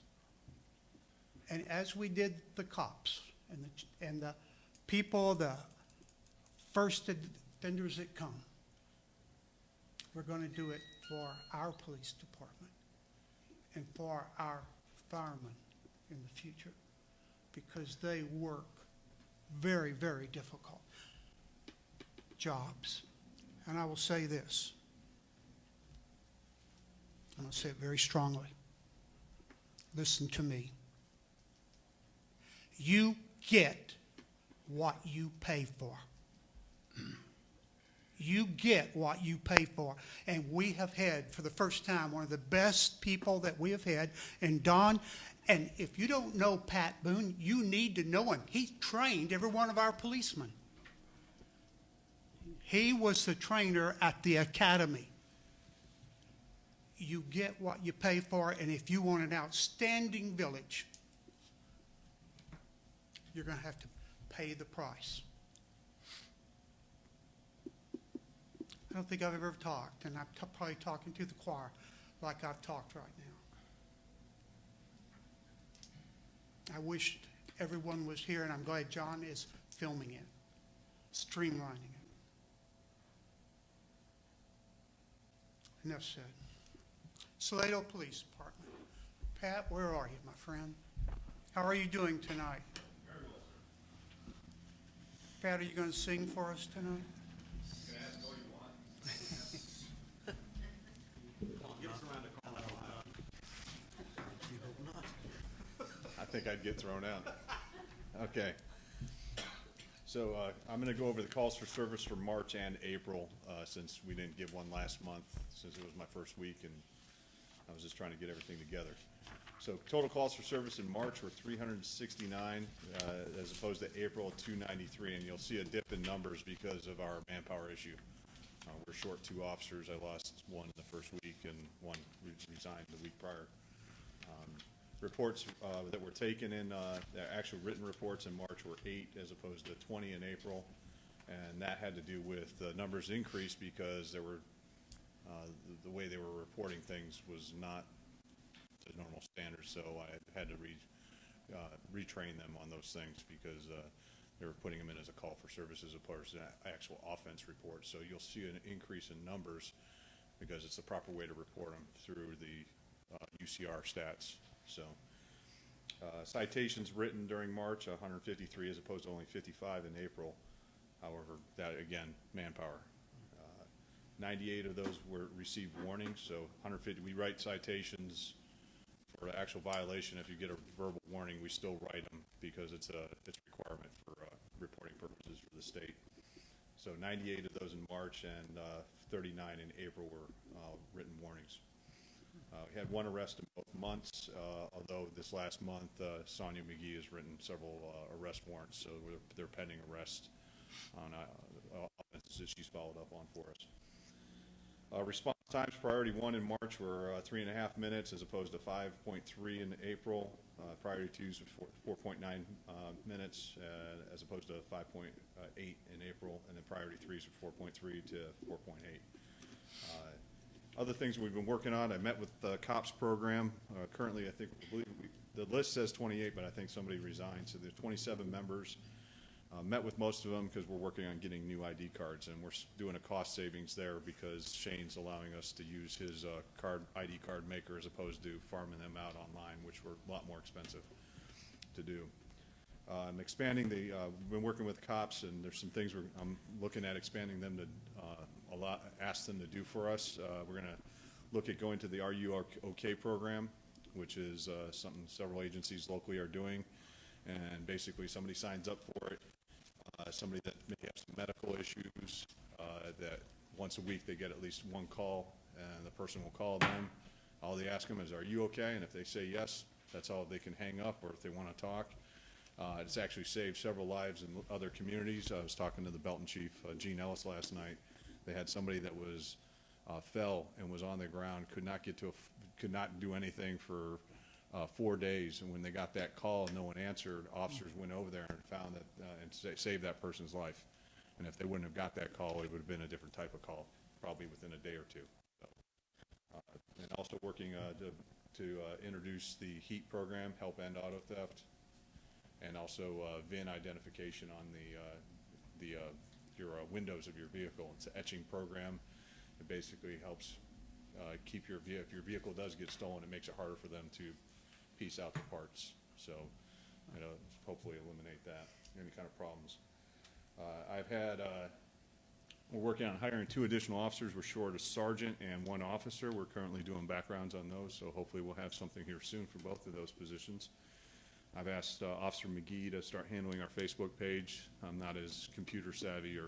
And as we did the cops and the people, the first offenders that come, we're going to do it for our police department and for our firemen in the future, because they work very, very difficult jobs. And I will say this, I'm going to say it very strongly. Listen to me. You get what you pay for. You get what you pay for. And we have had, for the first time, one of the best people that we have had. And Don, and if you don't know Pat Boone, you need to know him. He trained every one of our policemen. He was the trainer at the academy. You get what you pay for, and if you want an outstanding village, you're going to have to pay the price. I don't think I've ever talked, and I'm probably talking to the choir like I've talked right now. I wish everyone was here, and I'm glad John is filming it, streamlining it. Enough said. Salado Police Department. Pat, where are you, my friend? How are you doing tonight? Very well, sir. Pat, are you going to sing for us tonight? You can ask all you want. Give us a round of applause. I think I'd get thrown out. Okay. So I'm going to go over the calls for service for March and April, since we didn't give one last month, since it was my first week, and I was just trying to get everything together. So total calls for service in March were 369, as opposed to April 293, and you'll see a dip in numbers because of our manpower issue. We're short 2 officers. I lost one in the first week, and one resigned the week prior. Reports that were taken in, the actual written reports in March were 8 as opposed to 20 in April, and that had to do with the numbers increased because there were the way they were reporting things was not to normal standards, so I had to retrain them on those things because they were putting them in as a call for service as opposed to actual offense reports. So you'll see an increase in numbers because it's the proper way to report them through the UCR stats. So citations written during March, 153 as opposed to only 55 in April. However, that again, manpower. 98 of those received warnings, so 150, we write citations for the actual violation. If you get a verbal warning, we still write them because it's a requirement for reporting purposes for the state. So 98 of those in March and 39 in April were written warnings. We had one arrest in both months, although this last month, Sonia McGee has written several arrest warrants, so they're pending arrest on offenses that she's followed up on for us. Response times, priority 1 in March were 3.5 minutes as opposed to 5.3 in April. Priority 2s was 4.9 minutes as opposed to 5.8 in April, and then priority 3s were 4.3 to 4.8. Other things we've been working on, I met with the COPS program. Currently, I believe the list says 28, but I think somebody resigned, so there's 27 members. Met with most of them because we're working on getting new ID cards, and we're doing a cost savings there because Shane's allowing us to use his ID card maker as opposed to farming them out online, which were a lot more expensive to do. I'm expanding we've been working with COPS, and there's some things I'm looking at expanding them to ask them to do for us. We're going to look at going to the Are You OK program, which is something several agencies locally are doing, and basically somebody signs up for it. Somebody that may have some medical issues, that once a week they get at least one call, and the person will call them. All they ask them is, are you okay? And if they say yes, that's all they can hang up, or if they want to talk. It's actually saved several lives in other communities. I was talking to the Belton chief, Gene Ellis, last night. They had somebody that was fell and was on the ground, could not do anything for 4 days, and when they got that call and no one answered, officers went over there and found that and saved that person's life. And if they wouldn't have got that call, it would have been a different type of call, probably within a day or two. So, and also working to introduce the HEAT program, Help End Auto Theft, and also VIN identification on your windows of your vehicle. It's an etching program. It basically helps keep if your vehicle does get stolen, it makes it harder for them to piece out the parts. So, hopefully eliminate that, any kind of problems. We're working on hiring 2 additional officers. We're short a sergeant and 1 officer. We're currently doing backgrounds on those, so hopefully we'll have something here soon for both of those positions. I've asked Officer McGee to start handling our Facebook page. I'm not as computer savvy,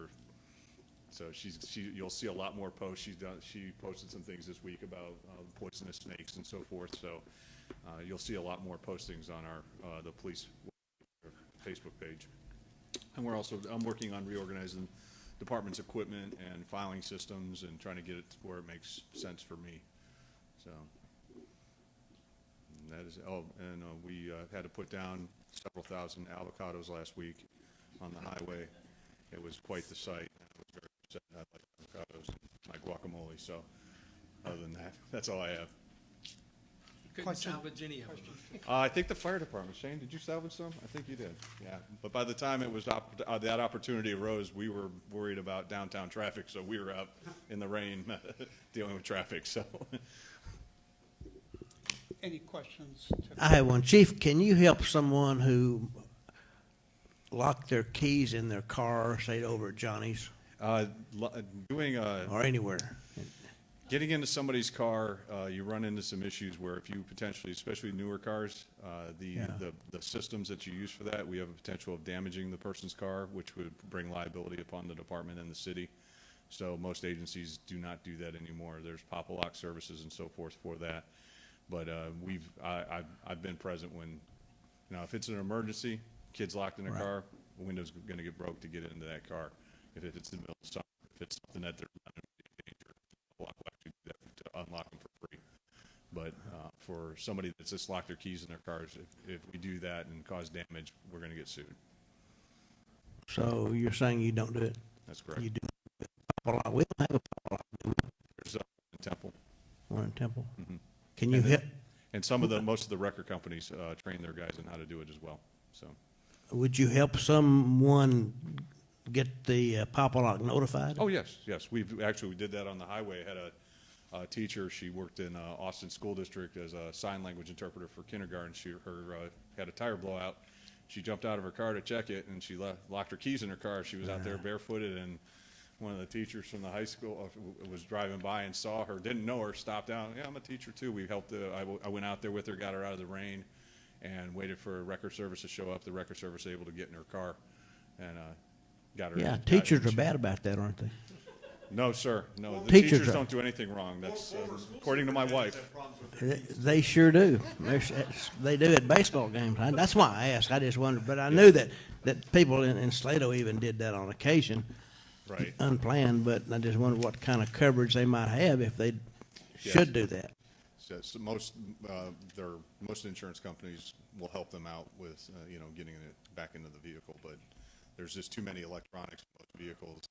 so you'll see a lot more posts. She posted some things this week about poisonous snakes and so forth. So you'll see a lot more postings on the police Facebook page. And I'm working on reorganizing department's equipment and filing systems and trying to get it to where it makes sense for me. So. And that is, we had to put down several thousand avocados last week on the highway. It was quite the sight. I was very upset. I like avocados and my guacamole. So, other than that, that's all I have. Couldn't salvage any of them. I think the fire department. Shane, did you salvage some? I think you did. Yeah. But by the time it was that opportunity arose, we were worried about downtown traffic, so we were out in the rain dealing with traffic. So. Any questions? I have one. Chief, can you help someone who locked their keys in their car, say over at Johnny's? Or anywhere. Getting into somebody's car, you run into some issues where if you potentially, especially newer cars, the systems that you use for that, we have a potential of damaging the person's car, which would bring liability upon the department and the city. So most agencies do not do that anymore. There's pop-a-lock services and so forth for that. But I've been present when, if it's an emergency, kids locked in a car, the window's going to get broke to get into that car. If it's in the middle of summer, if it's something that there's not in danger, we'll actually do that to unlock them for free. But for somebody that's just locked their keys in their cars, if we do that and cause damage, we're going to get sued. So you're saying you don't do it? That's correct. You do pop-a-lock. We don't have a pop-a-lock. There's in Temple. One in Temple. Mm-hmm. Can you help? And most of the record companies train their guys on how to do it as well. So, would you help someone get the pop-a-lock notified? Oh yes. We did that on the highway. I had a teacher. She worked in Austin School District as a sign language interpreter for kindergarten. She had a tire blowout. She jumped out of her car to check it, and she locked her keys in her car. She was out there barefooted, and one of the teachers from the high school was driving by and saw her, didn't know her, stopped down. Yeah, I'm a teacher too. We helped. I went out there with her, got her out of the rain, and waited for record service to show up. The record service was able to get in her car, and got her. Yeah, teachers are bad about that, aren't they? No, sir. No, the Teachers teachers are- don't do anything wrong. That's according to my wife. They sure do. They do at baseball games. That's why I asked. I just wondered, but I knew that people in Salado even did that on occasion, Right. unplanned. But I just wondered what kind of coverage they might have if they should do that. So most insurance companies will help them out with getting it back into the vehicle, but there's just too many electronics in most vehicles.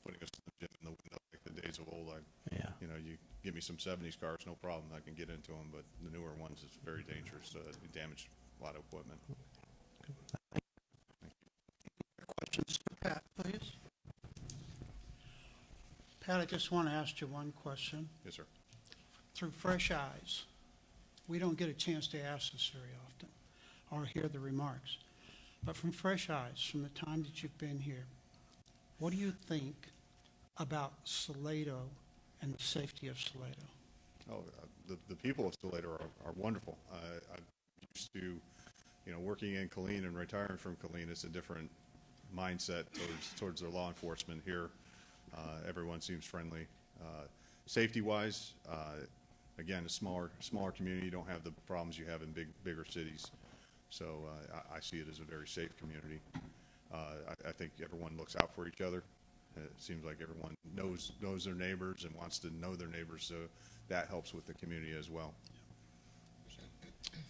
Putting us in the gym in the window like the days of old. Yeah. You give me some 70s cars, no problem. I can get into them, but the newer ones is very dangerous. It damage a lot of equipment. Questions for Pat, please? Pat, I just want to ask you one question. Yes, sir. Through fresh eyes, we don't get a chance to ask this very often or hear the remarks. But from fresh eyes, from the time that you've been here, what do you think about Salado and the safety of Salado? Oh, the people of Salado are wonderful. I'm used to, working in Killeen and retiring from Killeen. It's a different mindset towards their law enforcement here. Everyone seems friendly. Safety-wise, again, a smaller community. You don't have the problems you have in bigger cities. So I see it as a very safe community. I think everyone looks out for each other. It seems like everyone knows their neighbors and wants to know their neighbors, so that helps with the community as well.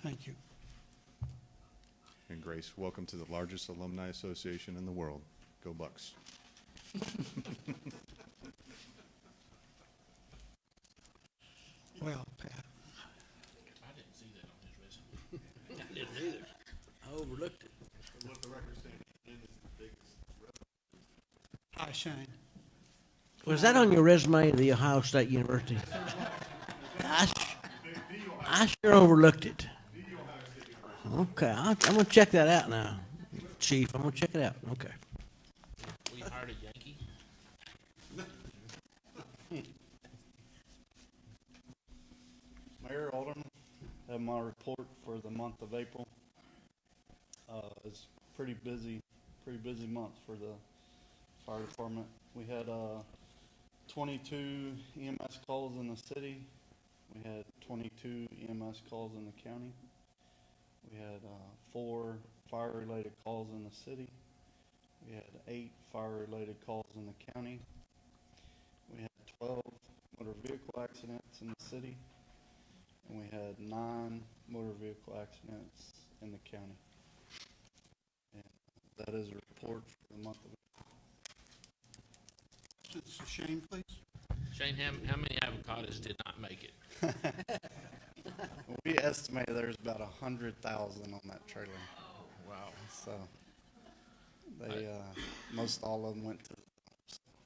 Thank you. And Grace, welcome to the largest alumni association in the world. Go Bucks. Well, Pat, I didn't see that on his resume. I didn't either. I overlooked it. hi, Shane. Was that on your resume to the Ohio State University? I sure overlooked it. Okay, I'm going to check that out now, Chief. I'm going to check it out. Okay. We hired a Yankee. Mayor, Alderman, have my report for the month of April. It's pretty busy month for the fire department. We had 22 EMS calls in the city. We had 22 EMS calls in the county. We had 4 fire-related calls in the city. We had 8 fire-related calls in the county. We had 12 motor vehicle accidents in the city. And we had 9 motor vehicle accidents in the county. And that is a report for the month of Questions to Shane, please? Shane, how many avocados did not make it? We estimate there's about 100,000 on that trailer. Wow. So they most all of them went to.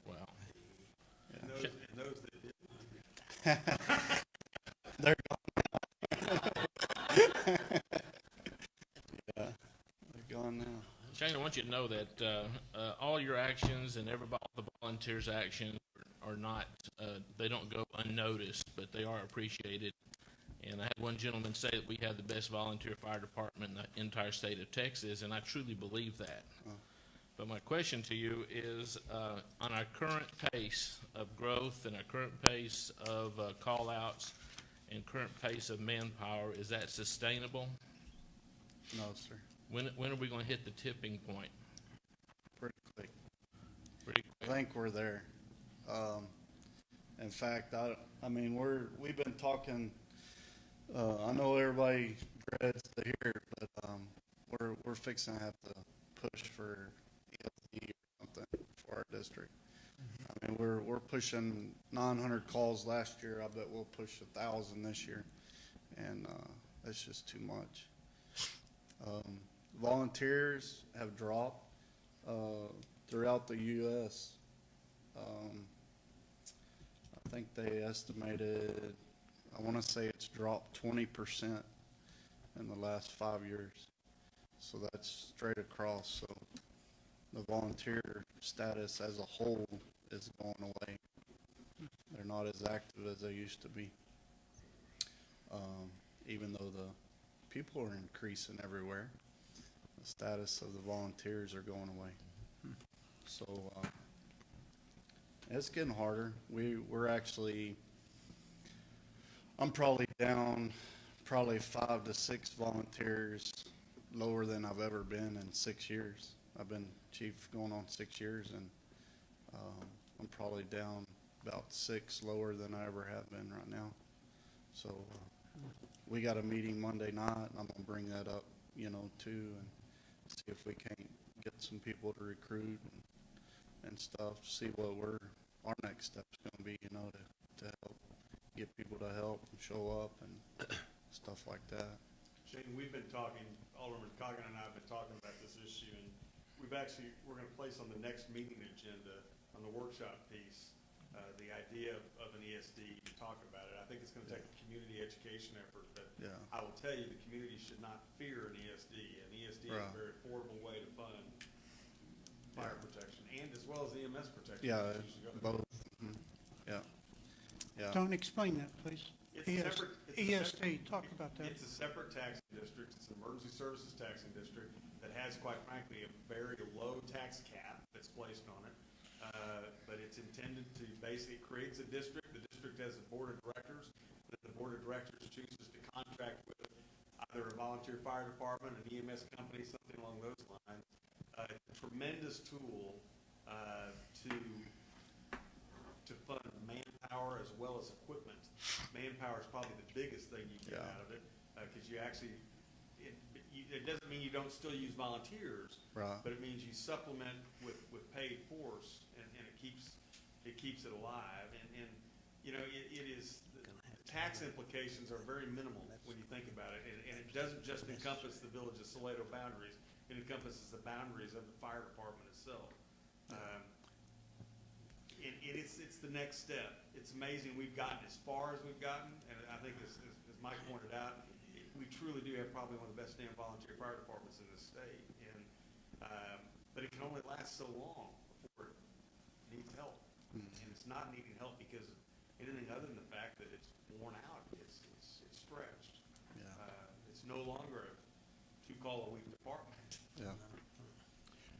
Wow. Yeah. And those that did. They're gone now. Yeah, they're gone now. Shane, I want you to know that all your actions and all the volunteers' actions are not, they don't go unnoticed, but they are appreciated. And I had one gentleman say that we have the best volunteer fire department in the entire state of Texas, and I truly believe that. But my question to you is, on our current pace of growth and our current pace of call-outs and current pace of manpower, is that sustainable? No, sir. When are we going to hit the tipping point? Pretty quick. Pretty I quick. think we're there. In fact, I mean, we've been talking. I know everybody dreads to hear, but we're fixing to have to push for ELD or something for our district. I mean, we're pushing 900 calls last year. I bet we'll push 1,000 this year, and that's just too much. Volunteers have dropped throughout the U.S. I think they estimated, I want to say it's dropped 20% in the last 5 years. So that's straight across. So the volunteer status as a whole is going away. They're not as active as they used to be. Even though the people are increasing everywhere, the status of the volunteers are going away. So it's getting harder. We're actually, I'm probably down 5 to 6 volunteers lower than I've ever been in 6 years. I've been chief going on 6 years, and I'm probably down about 6 lower than I ever have been right now. So we got a meeting Monday night, and I'm gonna bring that up, too, and see if we can't get some people to recruit and stuff, see what our next step's gonna be, to help get people to help and show up and stuff like that. Shane, we've been talking, Alderman Coggin and I have been talking about this issue, and we're going to place on the next meeting agenda, on the workshop piece, the idea of an ESD, to talk about it. I think it's going to take a community education effort, but I will tell you, the community should not fear an ESD. An ESD is a very affordable way to fund fire protection, and as well as EMS protection. Yeah, both. Yeah. Don't explain that, please. ESD, talk about that. It's a separate taxing district. It's an emergency services taxing district that has, quite frankly, a very low tax cap that's placed on it. But it's intended to basically, it creates a district. The district has a board of directors. The board of directors chooses to contract with either a volunteer fire department, an EMS company, something along those lines. It's a tremendous tool to fund manpower as well as equipment. Manpower is probably the biggest thing you get out of it, because you actually, it doesn't mean you don't still use volunteers, Right. but it means you supplement with paid force, and it keeps it alive. And it is, the tax implications are very minimal when you think about it, and it doesn't just encompass the village of Salado boundaries, it encompasses the boundaries of the fire department itself. It's the next step. It's amazing we've gotten as far as we've gotten, and I think as Mike pointed out, we truly do have probably one of the best damn volunteer fire departments in this state. But it can only last so long before it needs help. And it's not needing help because of anything other than the fact that it's worn out. It's stretched. It's no longer a 2-call-a-week department.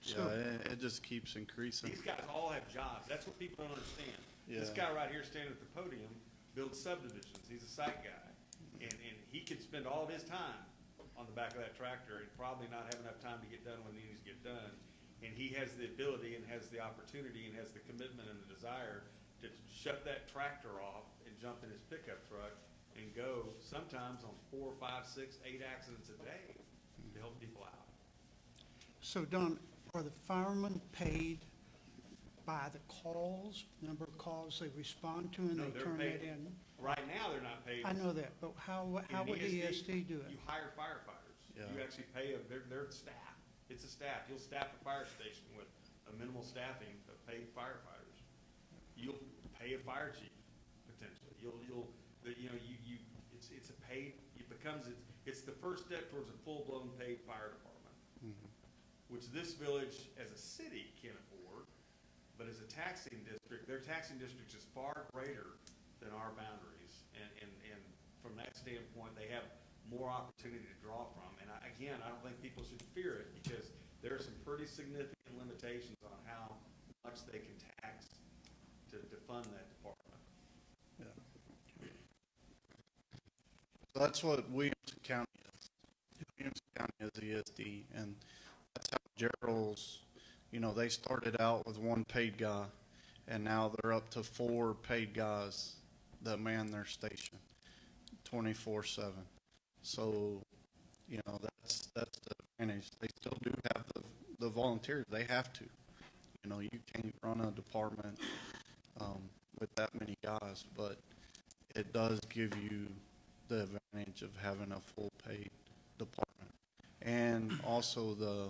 It just keeps increasing. These guys all have jobs. That's what people don't understand. This guy right here standing at the podium builds subdivisions. He's a site guy. And he could spend all of his time on the back of that tractor and probably not have enough time to get done when he needs to get done. And he has the ability and has the opportunity and has the commitment and the desire to shut that tractor off and jump in his pickup truck and go sometimes on 4, 5, 6, 8 accidents a day to help people out. So Don, are the firemen paid by the calls, number of calls they respond to, and No, they they're turn paid. that in? Right now, they're not paid. I know that, but how would ESD do it? You hire firefighters. Yeah. You actually pay their staff. It's a staff. You'll staff a fire station with a minimal staffing of paid firefighters. You'll pay a fire chief potentially. It's a paid. It's the first step towards a full-blown paid fire department, which this village as a city can't afford, but as a taxing district, their taxing district is far greater than our boundaries, and from that standpoint, they have more opportunity to draw from. And I don't think people should fear it, because there are some pretty significant limitations on how much they can tax to fund that department. So that's what Williamson County is. Williamson County is ESD, and that's how Gerald's, they started out with 1 paid guy, and now they're up to 4 paid guys that man their station 24/7. So, that's the advantage. They still do have the volunteers. They have to. You can't run a department with that many guys, but it does give you the advantage of having a full paid department. And also the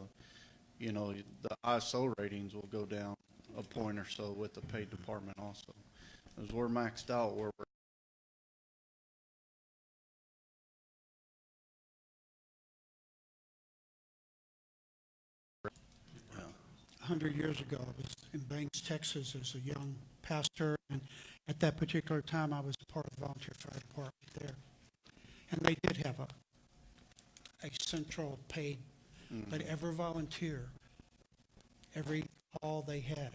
ISO ratings will go down a point or so with the paid department also. As we're maxed out where we're 100 years ago. I was in Banks, Texas as a young pastor, and at that particular time I was part of the volunteer fire department there. And they did have a central paid, but every volunteer, every call they had,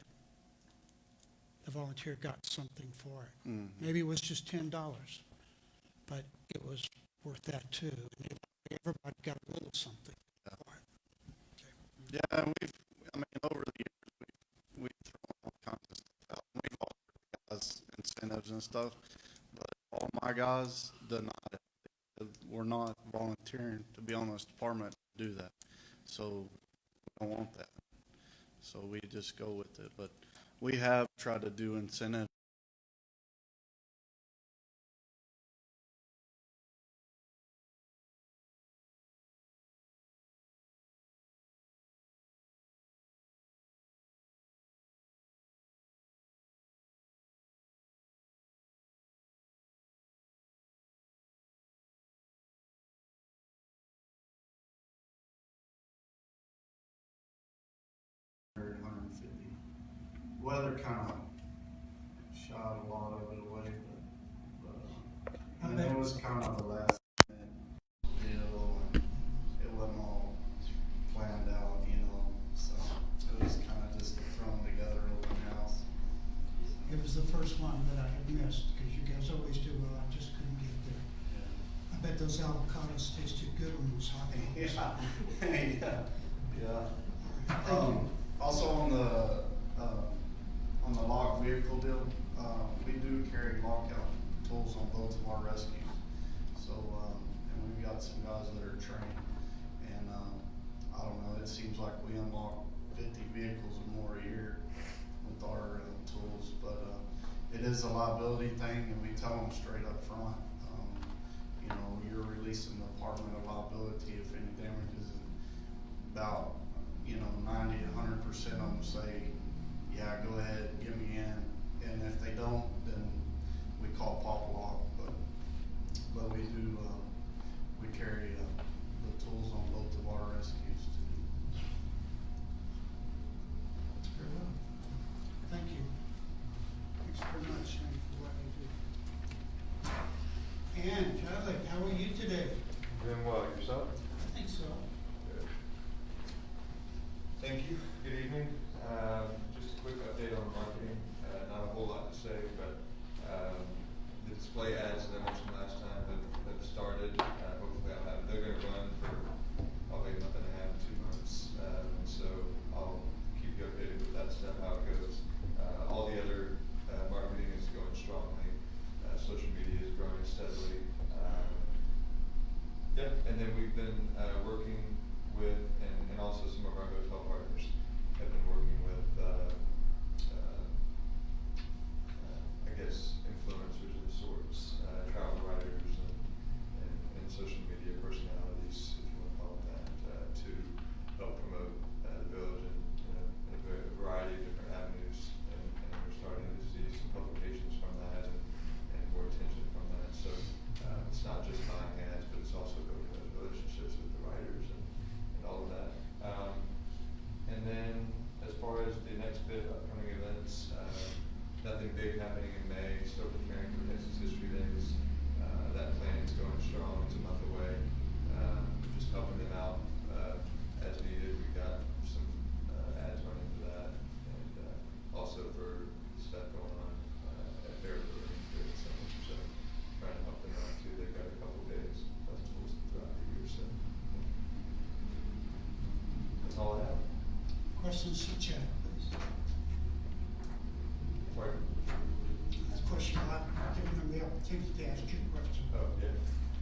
the volunteer got something for it. Maybe it was just $10, but it was worth that too. And everybody got a little something for it. Yeah, over the years, we've thrown all kinds of stuff out. We've offered guys incentives and stuff, but all my guys we're not volunteering to be on this department to do that. So we don't want that. So we just go with it. But we have tried to do incentives. Weather kind of shot a lot of it away, but it was kind of the last minute deal, and it wasn't all planned out, so it was kind of just a thrown together open house. It was the first one that I had missed, because you guys always do well. I just couldn't get there. Yeah. I bet those avocados tasted good on those hot dogs. Yeah. Also on the locked vehicle deal, we do carry lockout tools on both of our rescues. So, and we've got some guys that are trained, and I don't know, it seems like we unlock 50 vehicles or more a year with our tools, but it is a liability thing, and we tell them straight up front, you're releasing the department of liability if any damages, and about 90 to 100% of them say, yeah, go ahead, get me in. And if they don't, then we call pop lock. But we do, we carry the tools on both of our rescues too. Very well. Thank you. Thanks very much, Shane, for what you do. And Charlie, how are you today? Doing well. Yourself? I think so. Good. Thank you. Good evening. Just a quick update on marketing. Not a whole lot to say, but the display ads that I mentioned last time have started. Hopefully they're going to run for probably a month and a half, 2 months. So I'll keep you updated with that stuff, how it goes. All the other marketing is going strongly. Social media is growing steadily. And then we've been working with, and also some of our hotel partners have been working with, I guess, influencers of sorts, travel writers and social media personalities, if you want to call them that, to help promote the village in a variety of different avenues. And we're starting to see some publications from that and more attention from that. So it's not just buying ads, but it's also building those relationships with the writers and all of that. And then as far as the next bit of upcoming events, nothing big happening in May, still preparing for Texas History Days. That plan is going strong, it's a month away. Just helping them out as needed. We got some ads running for that, and also for stuff going on at their building during the summer. So trying to help them out too. They've got a couple days festivals throughout the year, so that's all I have. Questions to Chad, please. Pardon? That's a question. I'm giving them the opportunity to ask you a question. Oh, yeah.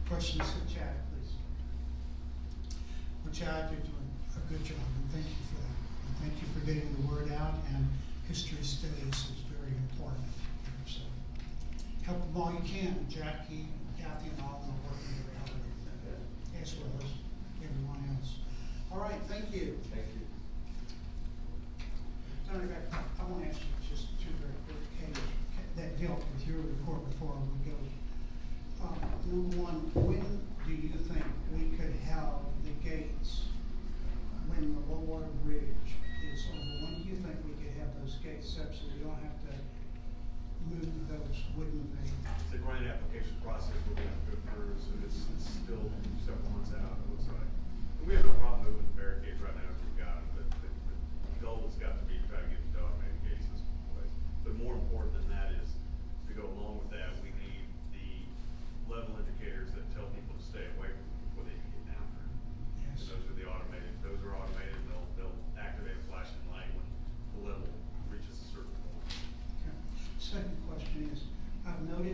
Questions to Chad, please. Well, Chad, you're doing a good job, and thank you for that. And thank you for getting the word out, and History Days is very important. So help them all you can. Jackie, Kathy, and all are working around it, as well as everyone else. All right, thank you. Thank you. Tony, I want to ask you just two very quick things that dealt with your report before we go. Number one, when do you think we could have the gates when the low water bridge is over 1 year?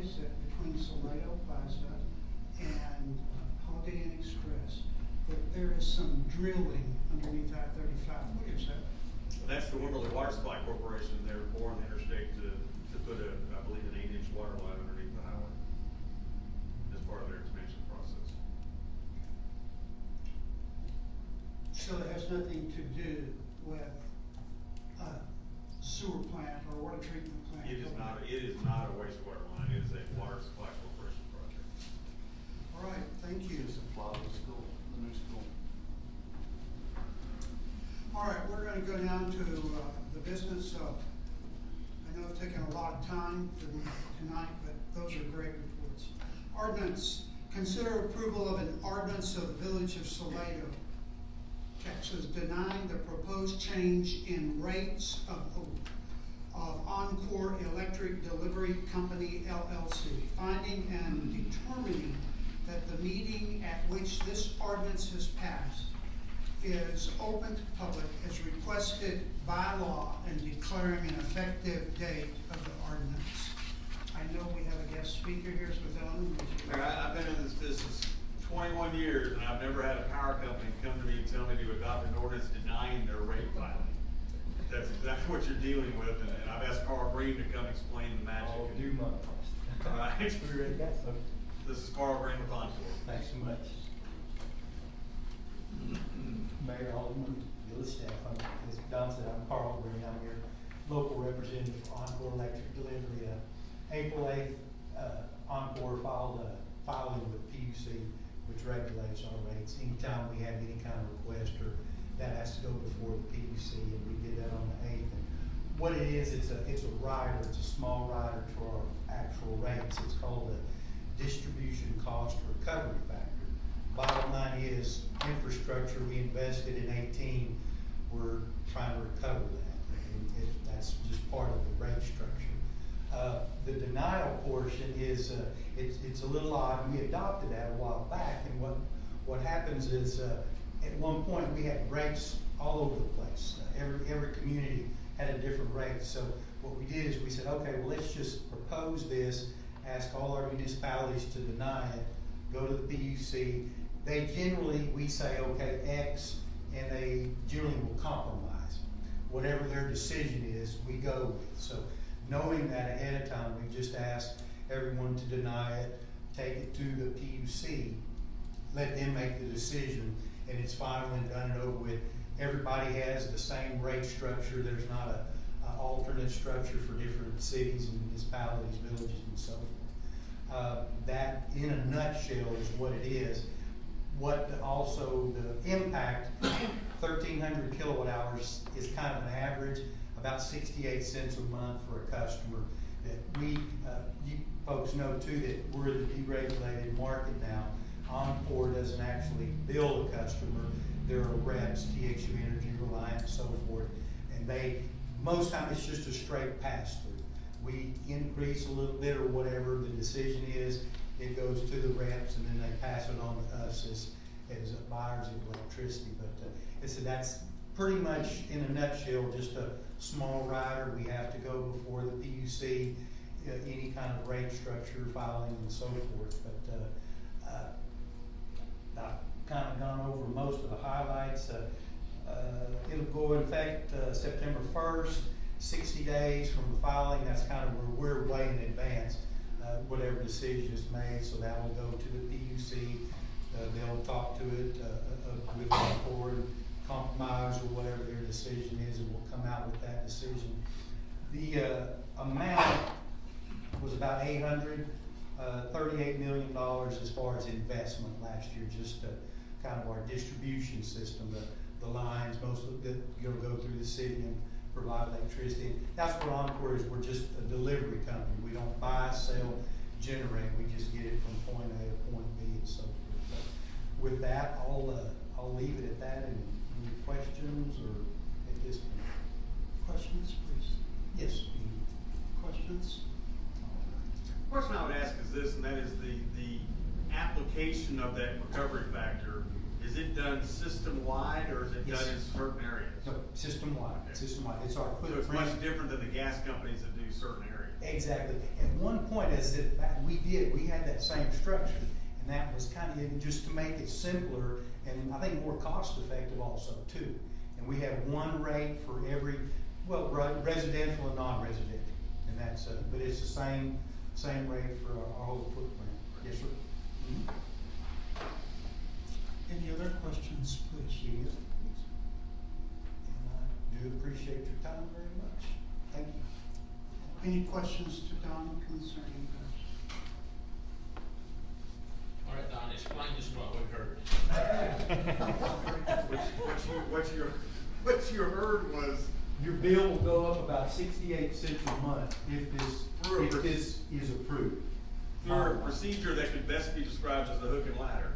is that between Salado Plaza and Holiday Inn Express, that there is some drilling underneath I-35. What is that? That's the Wimberley Water Supply Corporation. They're boring the interstate to put I believe, an 8-inch water line underneath the highway as part of their expansion process. So it has nothing to do with a sewer plant or water treatment plant? It is not a wastewater line. It is a water supply corporation project. All right, thank you. Supply the school, the new school. All right, we're going to go down to the business of, I know I've taken a lot of time tonight, but those are great reports. Ordinance, consider approval of an ordinance of the Village of Salado, Texas, denying the proposed change in rates of Encore Electric Delivery Company LLC, finding and determining that the meeting at which this ordinance has passed is open to public as requested by law and declaring an effective date of the ordinance. I know we have a guest speaker here, so Mayor, I've been in this business 21 years, and I've never had a power company come to me and tell me to adopt an ordinance denying their rate filing. That's exactly what you're dealing with, and I've asked Carl Green to come explain the magic. I'll do my part. All right. We ready to go? This is Carl Green with Encore. Thanks so much. Mayor, Aldermen, village staff, as Don said, I'm Carl Green. I'm your local representative for Encore Electric Delivery. April 8th, Encore filed a filing with PUC, which regulates our rates. Anytime we have any kind of request, or that has to go before the PUC, and we did that on the 8th. And what it is, it's a rider. It's a small rider to our actual rates. It's called a distribution cost recovery factor. Bottom line is infrastructure we invested in 18, we're trying to recover that. And that's just part of the rate structure. The denial portion is, it's a little odd. We adopted that a while back, and what happens is, at one point we had rates all over the place. Every community had a different rate. So what we did is we said, okay, well, let's just propose this, ask all our municipalities to deny it, go to the PUC. They generally, we say, okay, X, and they generally will compromise. Whatever their decision is, we go with. So knowing that ahead of time, we just ask everyone to deny it, take it to the PUC, let them make the decision, and it's final and done and over with. Everybody has the same rate structure. There's not a alternate structure for different cities and municipalities, villages, and so forth. That, in a nutshell, is what it is. What also the impact, 1,300 kilowatt hours is kind of an average, about 68 cents a month for a customer. That we, you folks know too, that we're in the deregulated market now. Encore doesn't actually bill a customer. There are reps, TXU Energy, Reliant, so forth, and most time it's just a straight pass-through. We increase a little bit or whatever the decision is, it goes to the reps, and then they pass it on to us as buyers of electricity. But that's pretty much, in a nutshell, just a small rider. We have to go before the PUC, any kind of rate structure filing and so forth. But I've kind of gone over most of the highlights. It'll go in effect September 1st, 60 days from the filing. That's kind of where we're way in advance. Whatever decision is made, so that will go to the PUC. They'll talk to it with Encore and compromise or whatever their decision is, and we'll come out with that decision. The amount was about $838 million as far as investment last year, just kind of our distribution system, the lines, most of it go through the city and provide electricity. That's what Encore is. We're just a delivery company. We don't buy, sell, generate. We just get it from point A to point B and so forth. But with that, I'll leave it at that. And any questions or at this point? Questions, please? Yes. Questions? The question I would ask is this, and that is the application of that recovery factor. Is it done system-wide, or is it done in certain areas? No, system-wide. Okay. System-wide. It's our footprint. So it's much different than the gas companies that do certain areas. Exactly. At one point, as it, we had that same structure, and that was kind of, just to make it simpler, and I think more cost effective also too. And we have one rate for every, well, residential and non-residential, and that's, but it's the same rate for our whole footprint. Yes, sir. Mm-hmm. Any other questions, please? Yes. And I do appreciate your time very much. Thank you. Any questions to Don concerning this? All right, Don, explain this what we heard. What you heard was, Your bill will go up about 68 cents a month if this is approved. through a procedure that could best be described as a hook and ladder.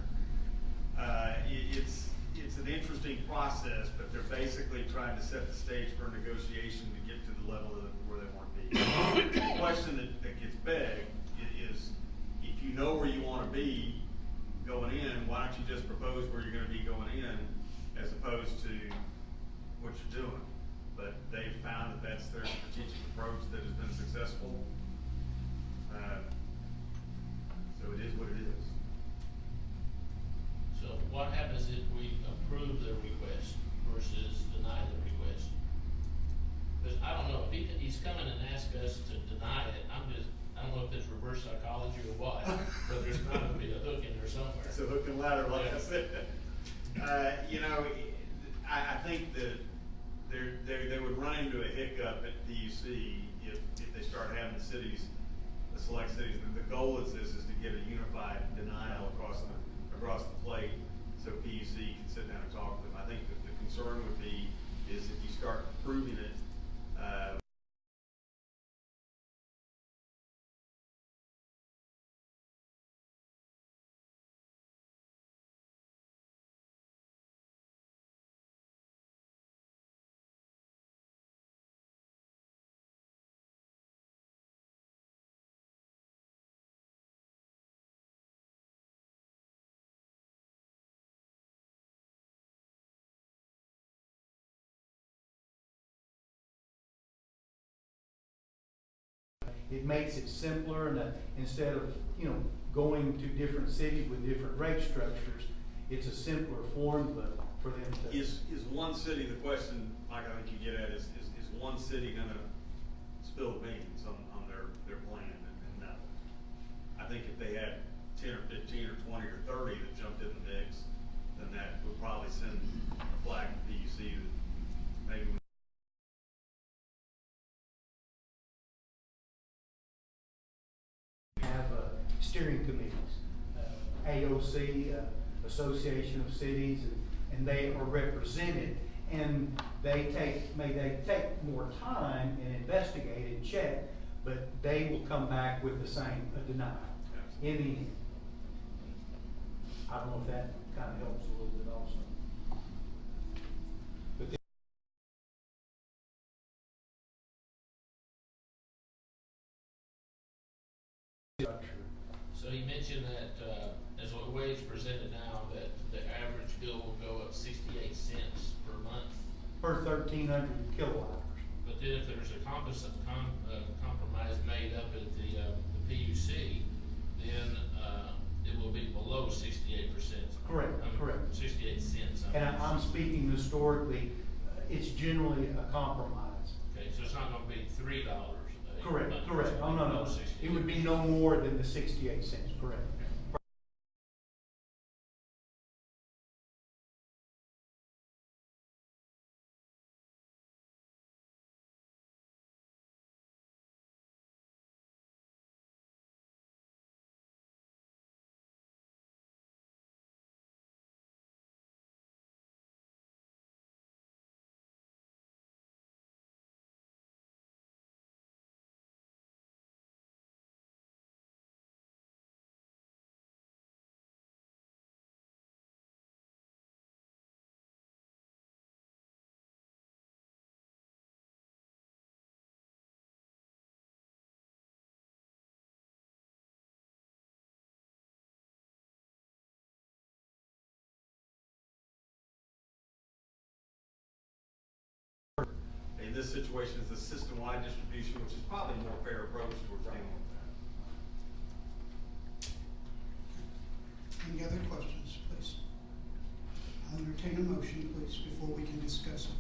It's an interesting process, but they're basically trying to set the stage for a negotiation to get to the level where they want to be. The question that gets begged is, if you know where you want to be going in, why don't you just propose where you're going to be going in, as opposed to what you're doing? But they've found that that's their strategic approach that has been successful. So it is what it is. So what happens if we approve the request versus deny the request? Because I don't know, if he's coming and asking us to deny it, I don't know if it's reverse psychology or what, but there's got to be a hook in there somewhere. It's a hook and ladder, like I said. I think that they would run into a hiccup at PUC if they start having the select cities. The goal is to get a unified denial across the plate, so PUC can sit down and talk to them. I think that the concern would be is if you start approving it. It makes it simpler, and instead of, going to different cities with different rate structures, it's a simpler formula for them to. Is one city, the question, Mike, I think you get at is one city gonna spill the beans on their plan? And no. I think if they had 10 or 15 or 20 or 30 that jumped in the mix, then that would probably send a flag to PUC that maybe we have steering committees, AOC, Association of Cities, and they are represented, and they take more time and investigate and check, but they will come back with the same denial in the end. I don't know if that kind of helps a little bit also. So you mentioned that, as the way it's presented now, that the average bill will go up 68 cents per month. Per 1,300 kilowatt hours. But then if there's a compromise made up at the PUC, then it will be below 68%. Correct, correct. 68 cents. And I'm speaking historically, it's generally a compromise. Okay, so it's not going to be $3. Correct, correct. Oh, no. It would be no more than the 68 cents, correct. in this situation, it's a system-wide distribution, which is probably a more fair approach towards dealing with that. Any other questions, please? I'll entertain a motion, please, before we can discuss it.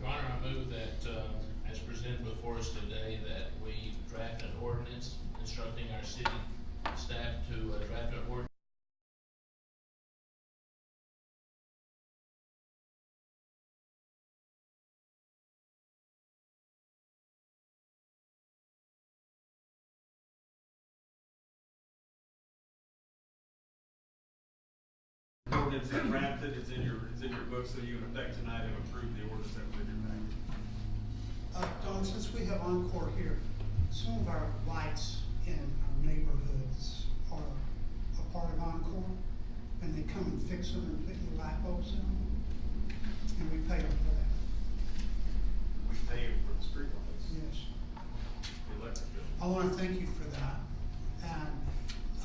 Your Honor, I move that, as presented before us today, that we draft an ordinance instructing our city staff to draft an ordinance Ordinance is drafted, it's in your book, so you in effect tonight have approved the ordinance that was in your package. Don, since we have Encore here, some of our lights in our neighborhoods are a part of Encore, and they come and fix them and put new light bulbs in them, and we pay them for that. We pay them for the street lights, Yes. the electric bill. I want to thank you for that, and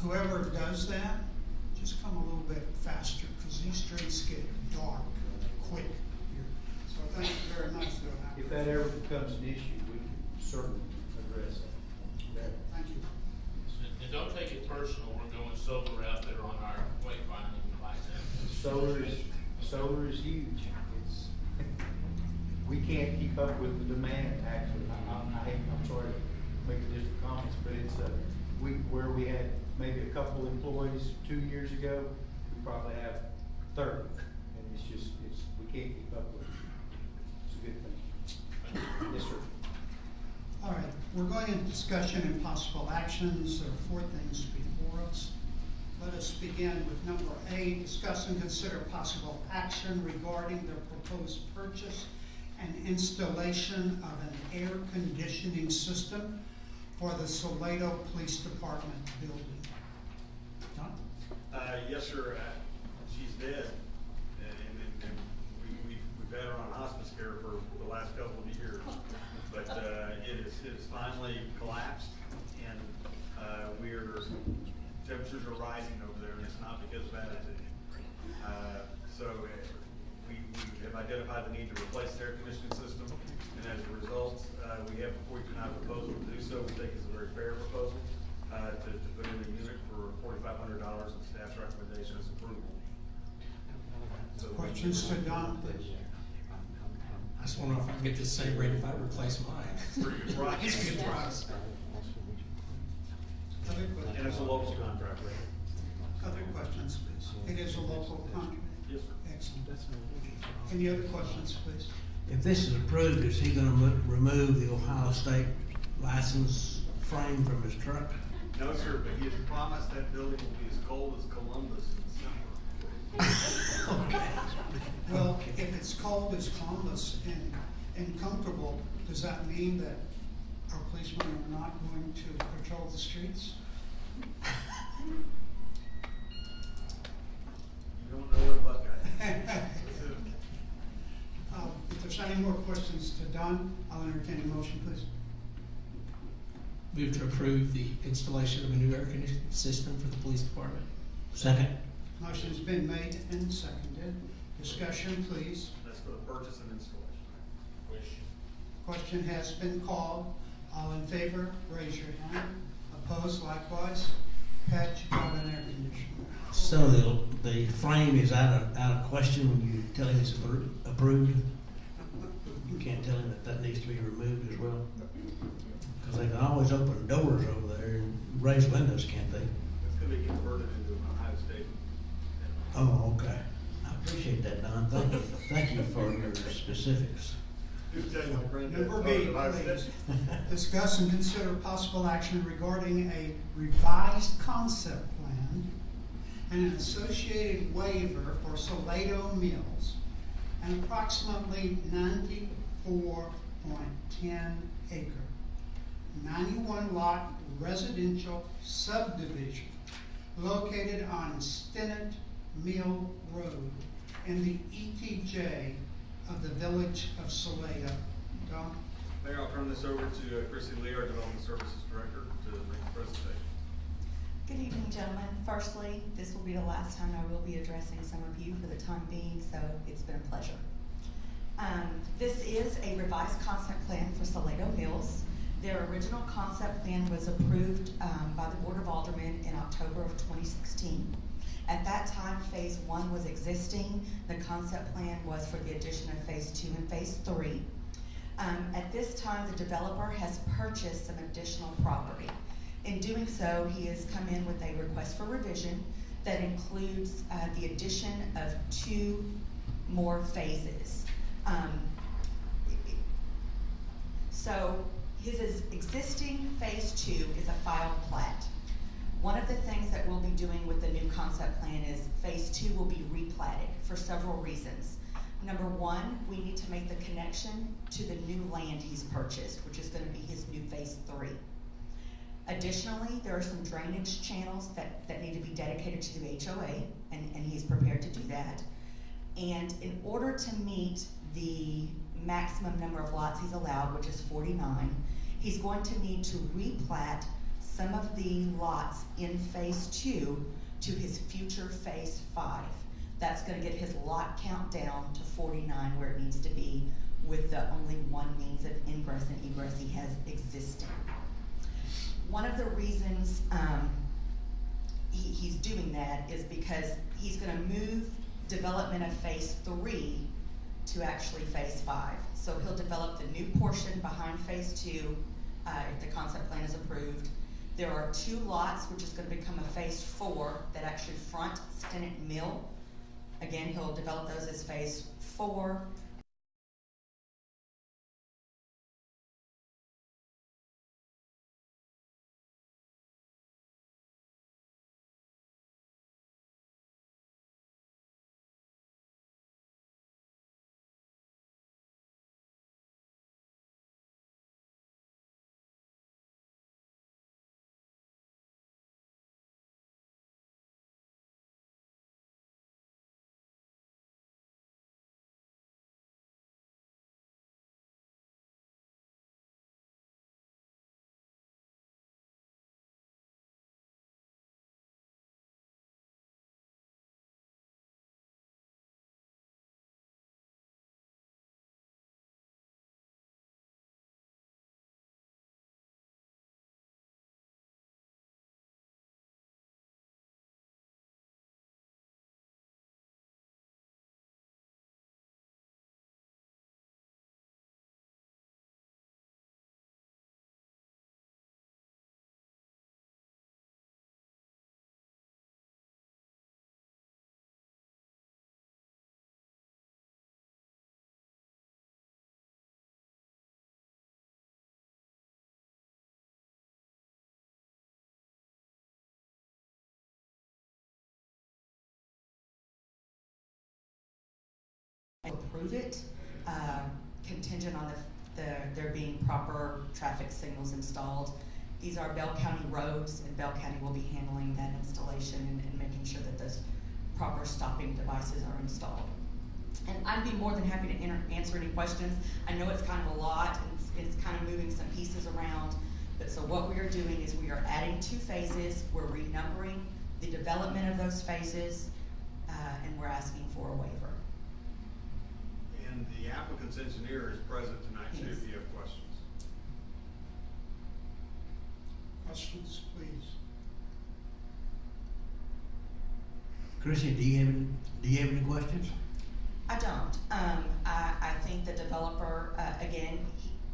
whoever does that, just come a little bit faster, because these streets get dark quick here. So thank you very much for that. If that ever becomes an issue, we can certainly address it. Thank you. and don't take it personal, we're going solar out there on our wayfinding lights. Solar is huge. It's, we can't keep up with the demand, actually. I'm sorry to make the district comments, but it's, where we had maybe a couple employees 2 years ago, we probably have 30. And it's just, we can't keep up with it. It's a good thing. Yes, sir. All right, we're going into discussion and possible actions. There are 4 things before us. Let us begin with number A, discuss and consider possible action regarding the proposed purchase and installation of an air conditioning system for the Salado Police Department building. Don? Yes, sir. She's dead, and we've had her on hospice care for the last couple of years. But it is finally collapsed, and temperatures are rising over there, and it's not because of attitude. So we have identified the need to replace the air conditioning system, and as a result, we have before you tonight a proposal to do so. We think it's a very fair proposal to put in a unit for $4,500, and staff's recommendation is approval. So Questions to Don, please? I just want to know if I can get the same rate if I replace mine. Pretty good price. It's a good price. Other questions? And it's a local contract, right? Other questions, please? It is a local contract. Yes, sir. Excellent. Any other questions, please? If this is approved, is he gonna remove the Ohio State license frame from his truck? No, sir, but he has promised that building will be as cold as Columbus in the summer. Well, if it's cold as Columbus and comfortable, does that mean that our policemen are not going to patrol the streets? You don't know what Buckeye. If there's any more questions to Don, I'll entertain a motion, please. Move to approve the installation of a new air conditioning system for the police department. Second. Motion's been made and seconded. Discussion, please. That's for the purchase and installation. Question has been called. All in favor, raise your hand. Opposed, likewise. Pat, you got an air conditioner. So the frame is out of question when you tell him it's approved? You can't tell him that needs to be removed as well? Because they can always open doors over there and raise windows, can't they? It's going to be converted into an Ohio State. Oh, okay. I appreciate that, Don. Thank you for your specifics. Number B, please. Discuss and consider possible action regarding a revised concept plan and an associated waiver for Salado Mills, an approximately 94.10 acre, 91 lot residential subdivision located on Stennett Mill Road in the ETJ of the village of Salado. Don? Mayor, I'll turn this over to Chrissy Lee, our Development Services Director, to make the presentation. Good evening, gentlemen. Firstly, this will be the last time I will be addressing some of you for the time being, so it's been a pleasure. This is a revised concept plan for Salado Mills. Their original concept plan was approved by the Board of Aldermen in October of 2016. At that time, Phase 1 was existing. The concept plan was for the addition of Phase 2 and Phase 3. At this time, the developer has purchased some additional property. In doing so, he has come in with a request for revision that includes the addition of 2 more phases. So his existing Phase 2 is a filed plat. One of the things that we'll be doing with the new concept plan is Phase 2 will be replatted for several reasons. Number 1, we need to make the connection to the new land he's purchased, which is going to be his new Phase 3. Additionally, there are some drainage channels that need to be dedicated to the HOA, and he's prepared to do that. And in order to meet the maximum number of lots he's allowed, which is 49, he's going to need to replat some of the lots in Phase 2 to his future Phase 5. That's going to get his lot count down to 49, where it needs to be, with the only one means of ingress and egress he has existing. One of the reasons he's doing that is because he's going to move development of Phase 3 to actually Phase 5. So he'll develop the new portion behind Phase 2 if the concept plan is approved. There are 2 lots, which is going to become a Phase 4 that actually front Stinnett Mill. Again, he'll develop those as Phase 4. Approve it, contingent on there being proper traffic signals installed. These are Bell County roads, and Bell County will be handling that installation and making sure that those proper stopping devices are installed. And I'd be more than happy to answer any questions. I know it's kind of a lot, and it's kind of moving some pieces around, but so what we are doing is we are adding 2 phases, we're renumbering the development of those phases, and we're asking for a waiver. And the applicant's engineer is present tonight, too, if you have questions. Questions, please. Chrissy, do you have any questions? I don't. I think the developer, again,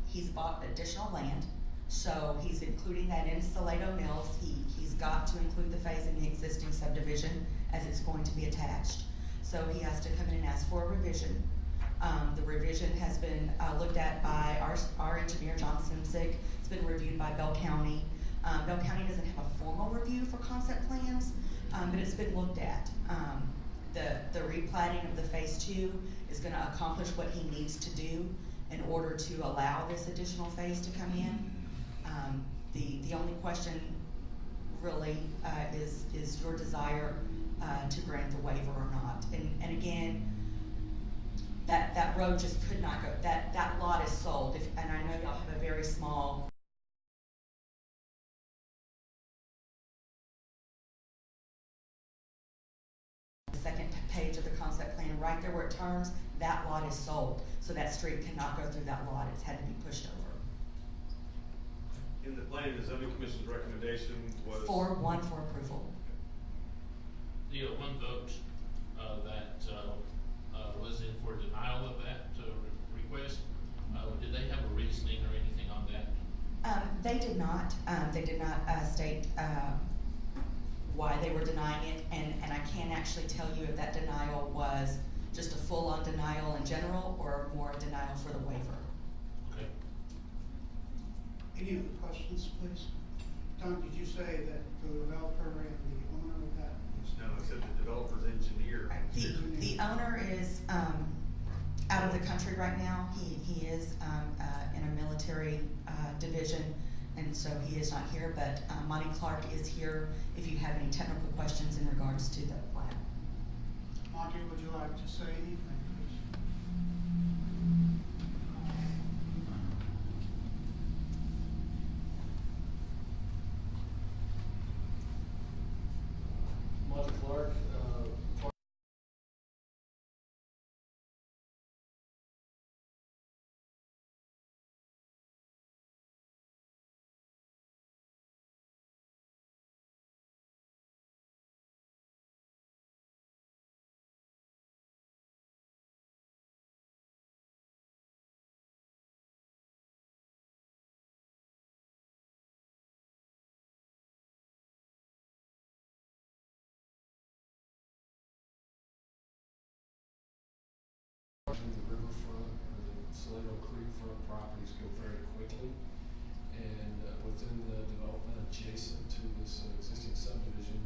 he's bought additional land, so he's including that in Salado Mills. He's got to include the phase in the existing subdivision as it's going to be attached. So he has to come in and ask for a revision. The revision has been looked at by our engineer, John Simsig. It's been reviewed by Bell County. Bell County doesn't have a formal review for concept plans, but it's been looked at. The replatting of the Phase 2 is going to accomplish what he needs to do in order to allow this additional phase to come in. The only question really is your desire to grant the waiver or not. And again, that road just could not go, that lot is sold, and I know y'all have a very small second page of the concept plan, right there where it turns, that lot is sold, so that street cannot go through that lot. It's had to be pushed over. In the planning and zoning commission's recommendation was? 4-1 for approval. The one vote that was in for denial of that request, did they have a reasoning or anything on that? They did not. They did not state why they were denying it, and I can't actually tell you if that denial was just a full-on denial in general or more denial for the waiver. Okay. Any other questions, please? Don, did you say that the developer and the owner of that? No, I said the developer's engineer. The owner is out of the country right now. He is in a military division, and so he is not here, but Monty Clark is here if you have any technical questions in regards to the plan. Monty, would you like to say anything, please? Monty Clark, the riverfront or the Salado Creek front properties go very quickly, and within the development adjacent to this existing subdivision,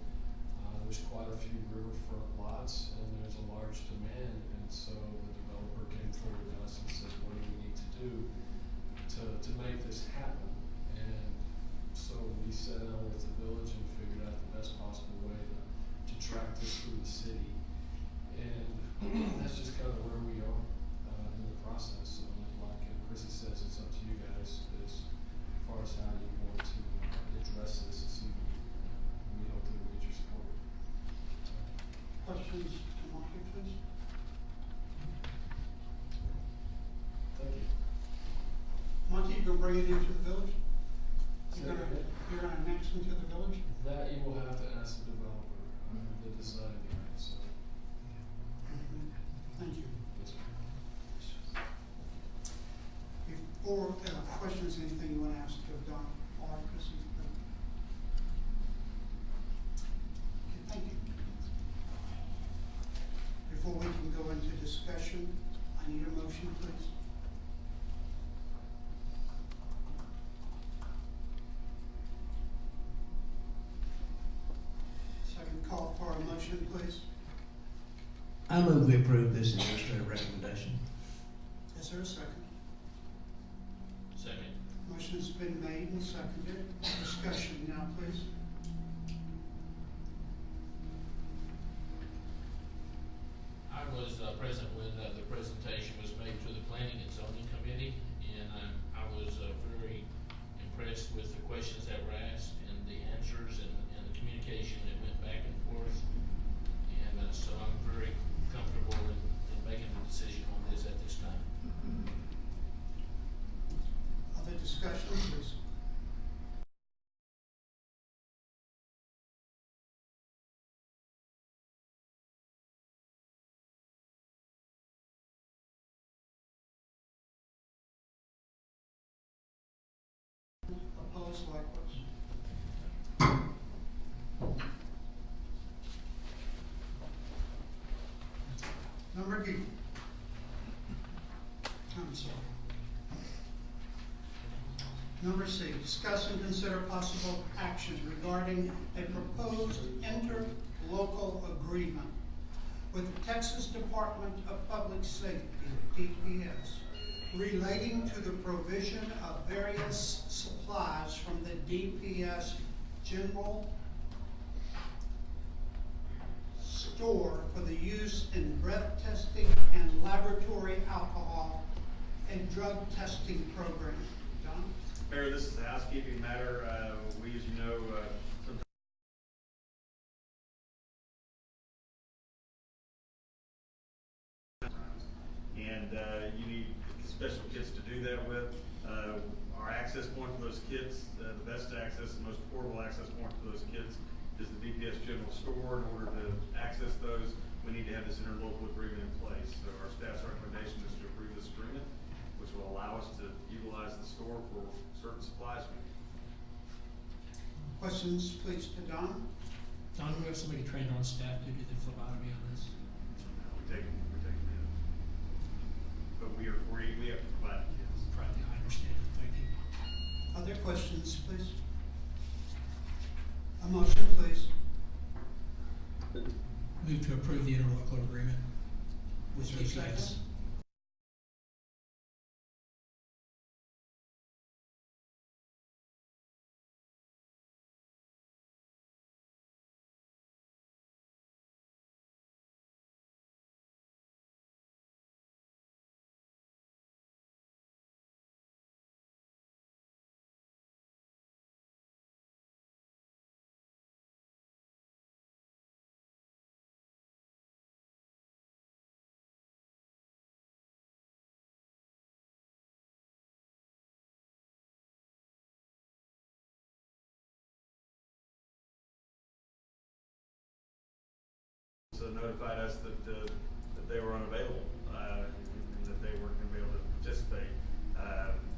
there's quite a few riverfront lots, and there's a large demand, and so the developer came forward to us and said, what do we need to do to make this happen? And so we sat down with the village and figured out the best possible way to track this through the city. And that's just kind of where we are in the process. So like Chrissy says, it's up to you guys as far as how you want to address this this evening. We hope that we'll get your support. Questions to Monty, please? Thank you. Monty, you gonna bring it into the village? Say that again? You're gonna annex into the village? That you will have to ask the developer, the design guy, so. Thank you. Yes, sir. Before, questions, anything you want to ask of Don or Chrissy? Okay, thank you. Before we can go into discussion, I need a motion, please. Second call for a motion, please. I move we approve this administrative recommendation. Is there a second? Second. Motion's been made and seconded. Discussion now, please. I was present when the presentation was made to the Planning and Zoning Committee, and I was very impressed with the questions that were asked and the answers and the communication that went back and forth. And so I'm very comfortable in making a decision on this at this time. Other discussion, please. Opposed, likewise. Number D. I'm sorry. Number C, discuss and consider possible action regarding a proposed interlocal agreement with the Texas Department of Public Safety, DPS, relating to the provision of various supplies from the DPS General Store for the use in breath testing and laboratory alcohol and drug testing program. John? Mayor, this is a housekeeping matter. We, as you know, and you need special kits to do that with. Our access point for those kids, the best access and most affordable access point for those kids is the DPS General Store. In order to access those, we need to have this interlocal agreement in place. So our staff's recommendation is to approve this agreement, which will allow us to utilize the store for certain supplies. Questions, please, to Don? Don, do we have somebody trained on staff to do the phlebotomy on this? We take them in. But we have to provide the kids. Right, I understand. Thank you. Other questions, please? A motion, please. Move to approve the interlocal agreement with Is there a DPS. second? So notified us that they were unavailable and that they weren't going to be able to participate.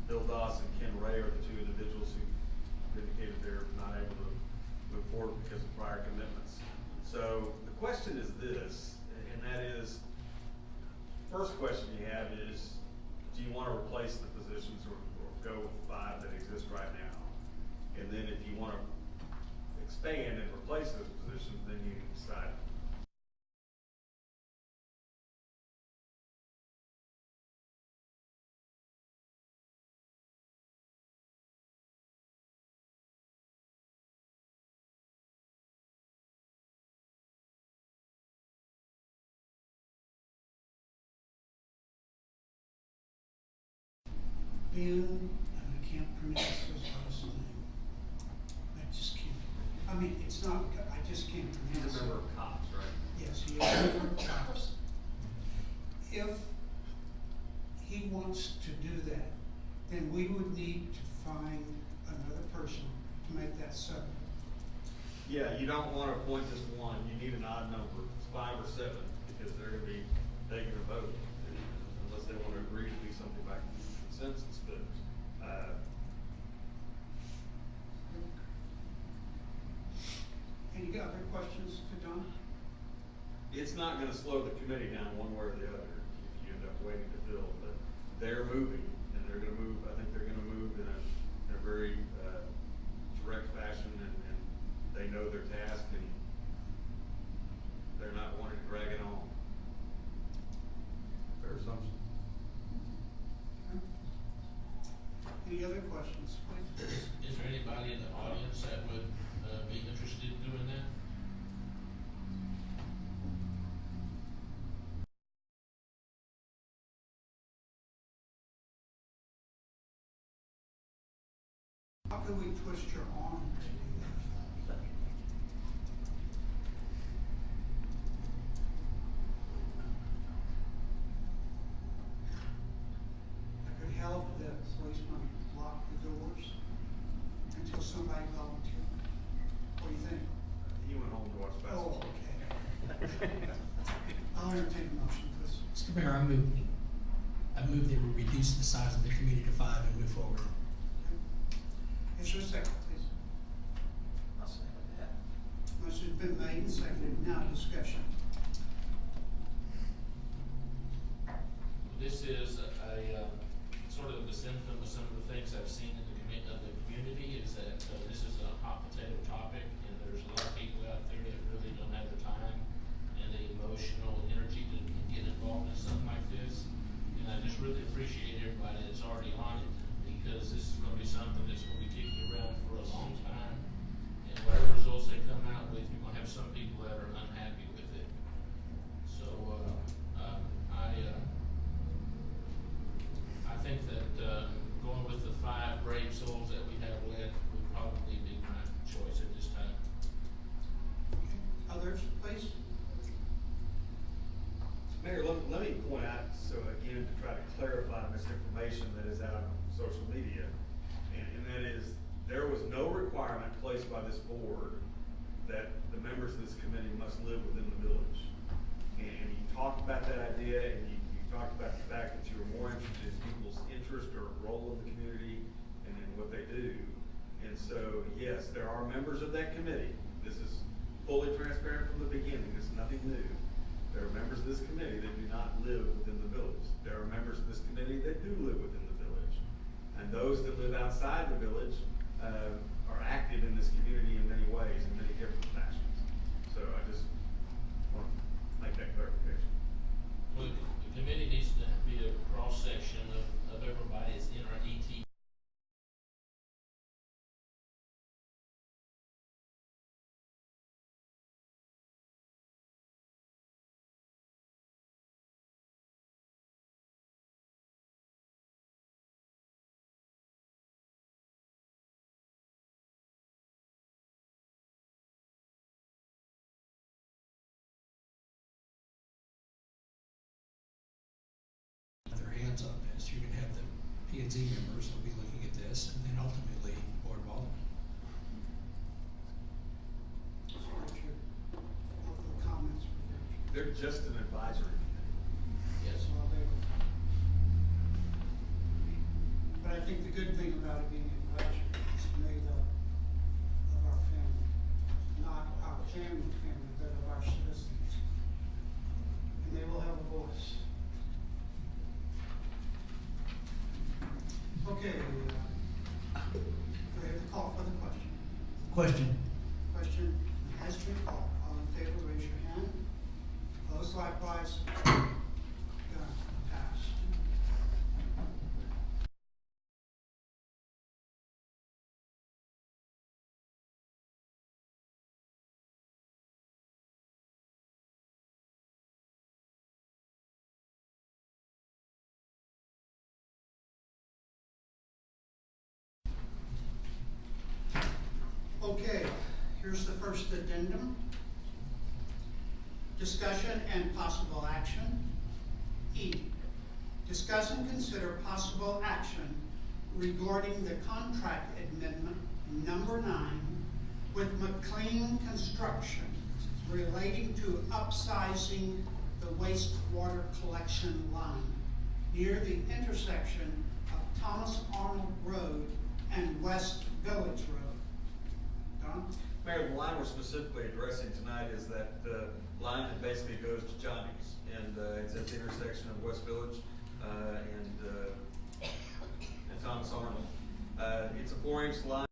Bill Doss and Ken Ray are the two individuals who indicated they're not able to move forward because of prior commitments. So the question is this, and that is, first question you have is, do you want to replace the positions or go with 5 that exist right now? And then if you want to expand and replace those positions, then you decide. Ben, and I can't pronounce his last name. I just can't. I mean, it's not, I just can't He's pronounce a it. member of COPS, right? Yes, he is a member of COPS. If he wants to do that, then we would need to find another person to make that seven. Yeah, you don't want to appoint just one. You need an odd number, 5 or 7, because they're going to be taking a vote unless they want to agree to do something by consensus. But Any other questions to Don? it's not going to slow the committee down one way or the other if you end up waiting to fill. But they're moving, and they're going to move. I think they're going to move in a very direct fashion, and they know their task, and they're not wanting to drag it on. Fair assumption. Okay. Any other questions, please? Is there anybody in the audience that would be interested in doing that? How can we twist your arm to do that? I could help the policeman lock the doors until somebody volunteered. What do you think? He went home to watch basketball. Oh, okay. I'll entertain a motion, please. Mr. Mayor, I move that we reduce the size of the committee to 5 and move forward. Is there a second, please? I'll second that. Motion's been made and seconded. Now discussion. This is a sort of a symptom of some of the things I've seen in the community is that this is a hot potato topic, and there's a lot of people out there that really don't have the time and the emotional energy to get involved in something like this. And I just really appreciate everybody that's already on it, because this is going to be something that's going to be kicking around for a long time. And whatever results they come out with, you're going to have some people that are unhappy with it. So I think that going with the 5 brave souls that we have left would probably be my choice at this time. Others, please? Mayor, let me point out, so again, in to try to clarify misinformation that is out on social media. And that is, there was no requirement placed by this board that the members of this committee must live within the village. And you talked about that idea, and you talked about the fact that you were more interested in people's interest or role in the community and in what they do. And so, yes, there are members of that committee. This is fully transparent from the beginning. This is nothing new. There are members of this committee that do not live within the village. There are members of this committee that do live within the village. And those that live outside the village are active in this community in many ways, in many different fashions. So I just want to make that clarification. Well, the committee needs to be a cross-section of everybody that's in our ET. Their hands on this. You're going to have the P&Z members who'll be looking at this, and then ultimately Board of Aldermen. Comments? They're just an advisory committee. Yes. But I think the good thing about it being advisory is made up of our family, not our family, but of our citizens. And they will have a voice. Okay, do I have to call for the question? Question. Question has been called. All in favor, raise your hand. Opposed, likewise. Done. Passed. Okay, here's the first addendum. Discussion and possible action. E, discuss and consider possible action regarding the contract amendment number 9 with McLean Construction relating to upsizing the wastewater collection line near the intersection of Thomas Arnold Road and West Village Road. Don? Mayor, the line we're specifically addressing tonight is that line that basically goes to Johnny's, and it's at the intersection of West Village and Thomas Arnold. It's a 4-inch line.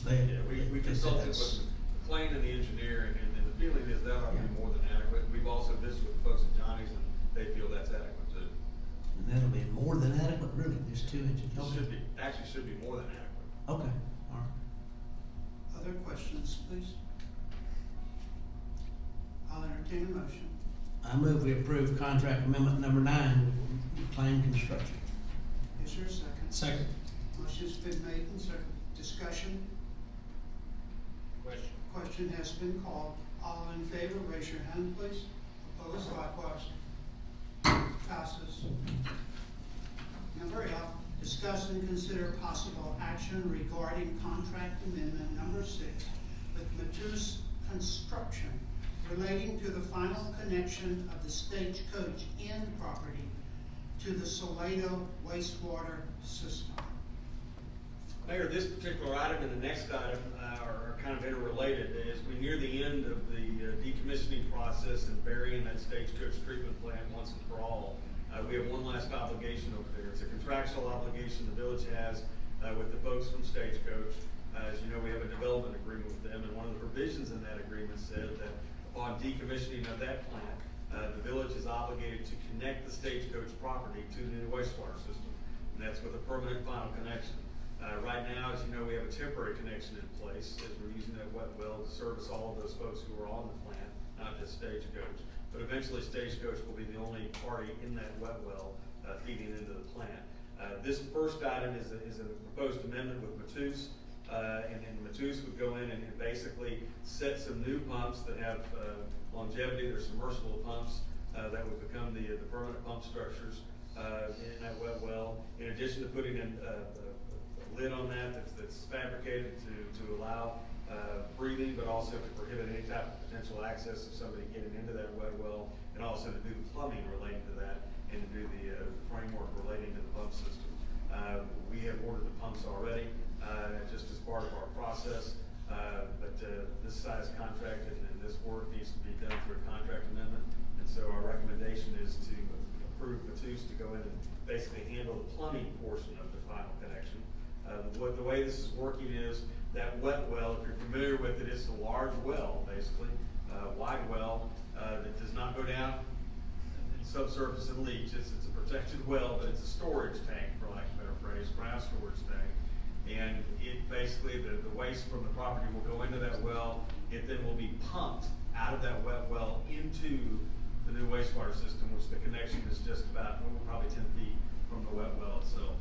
Yeah, we consulted with McLean and the engineer, and the feeling is that ought to be more than adequate. We've also visited with folks at Johnny's, and they feel that's adequate too. And that'll be more than adequate, really, just 2 inches. It should be, actually should be more than adequate. Okay, all right. Other questions, please? I'll entertain a motion. I move we approve contract amendment number 9 with McLean Construction. Is there a second? Second. Motion's been made and seconded. Discussion? Question. Question has been called. All in favor, raise your hand, please. Opposed, likewise. Passes. Number F, discuss and consider possible action regarding contract amendment number 6 with Matus Construction relating to the final connection of the Stagecoach Inn property to the Salado wastewater system. Mayor, this particular item and the next item are kind of interrelated. As we near the end of the decommissioning process and burying that stagecoach treatment plant once and for all, we have one last obligation over there. It's a contractual obligation the village has with the folks from Stagecoach. As you know, we have a development agreement with them, and one of the provisions in that agreement said that upon decommissioning of that plant, the village is obligated to connect the Stagecoach property to the new wastewater system, and that's with a permanent final connection. Right now, as you know, we have a temporary connection in place as we're using that wet well to service all of those folks who are on the plant, not just Stagecoach. But eventually, Stagecoach will be the only party in that wet well feeding into the plant. This first item is a proposed amendment with Matus, and Matus would go in and basically set some new pumps that have longevity. They're submersible pumps that would become the permanent pump structures in that wet well. In addition to putting in a lid on that that's fabricated to allow breathing, but also to prohibit any type of potential access of somebody getting into that wet well, and also to do the plumbing relating to that, and to do the framework relating to the pump system. We have ordered the pumps already, just as part of our process, but this size contract and this work needs to be done through a contract amendment, and so our recommendation is to approve Matus to go in and basically handle the plumbing portion of the final connection. The way this is working is that wet well, if you're familiar with it, it's a large well, basically, wide well that does not go down in subsurface and leach. It's a protected well, but it's a storage tank, for lack of a better phrase, ground storage tank. And it basically, the waste from the property will go into that well. It then will be pumped out of that wet well into the new wastewater system, which the connection is just about, probably 10 feet from the wet well itself.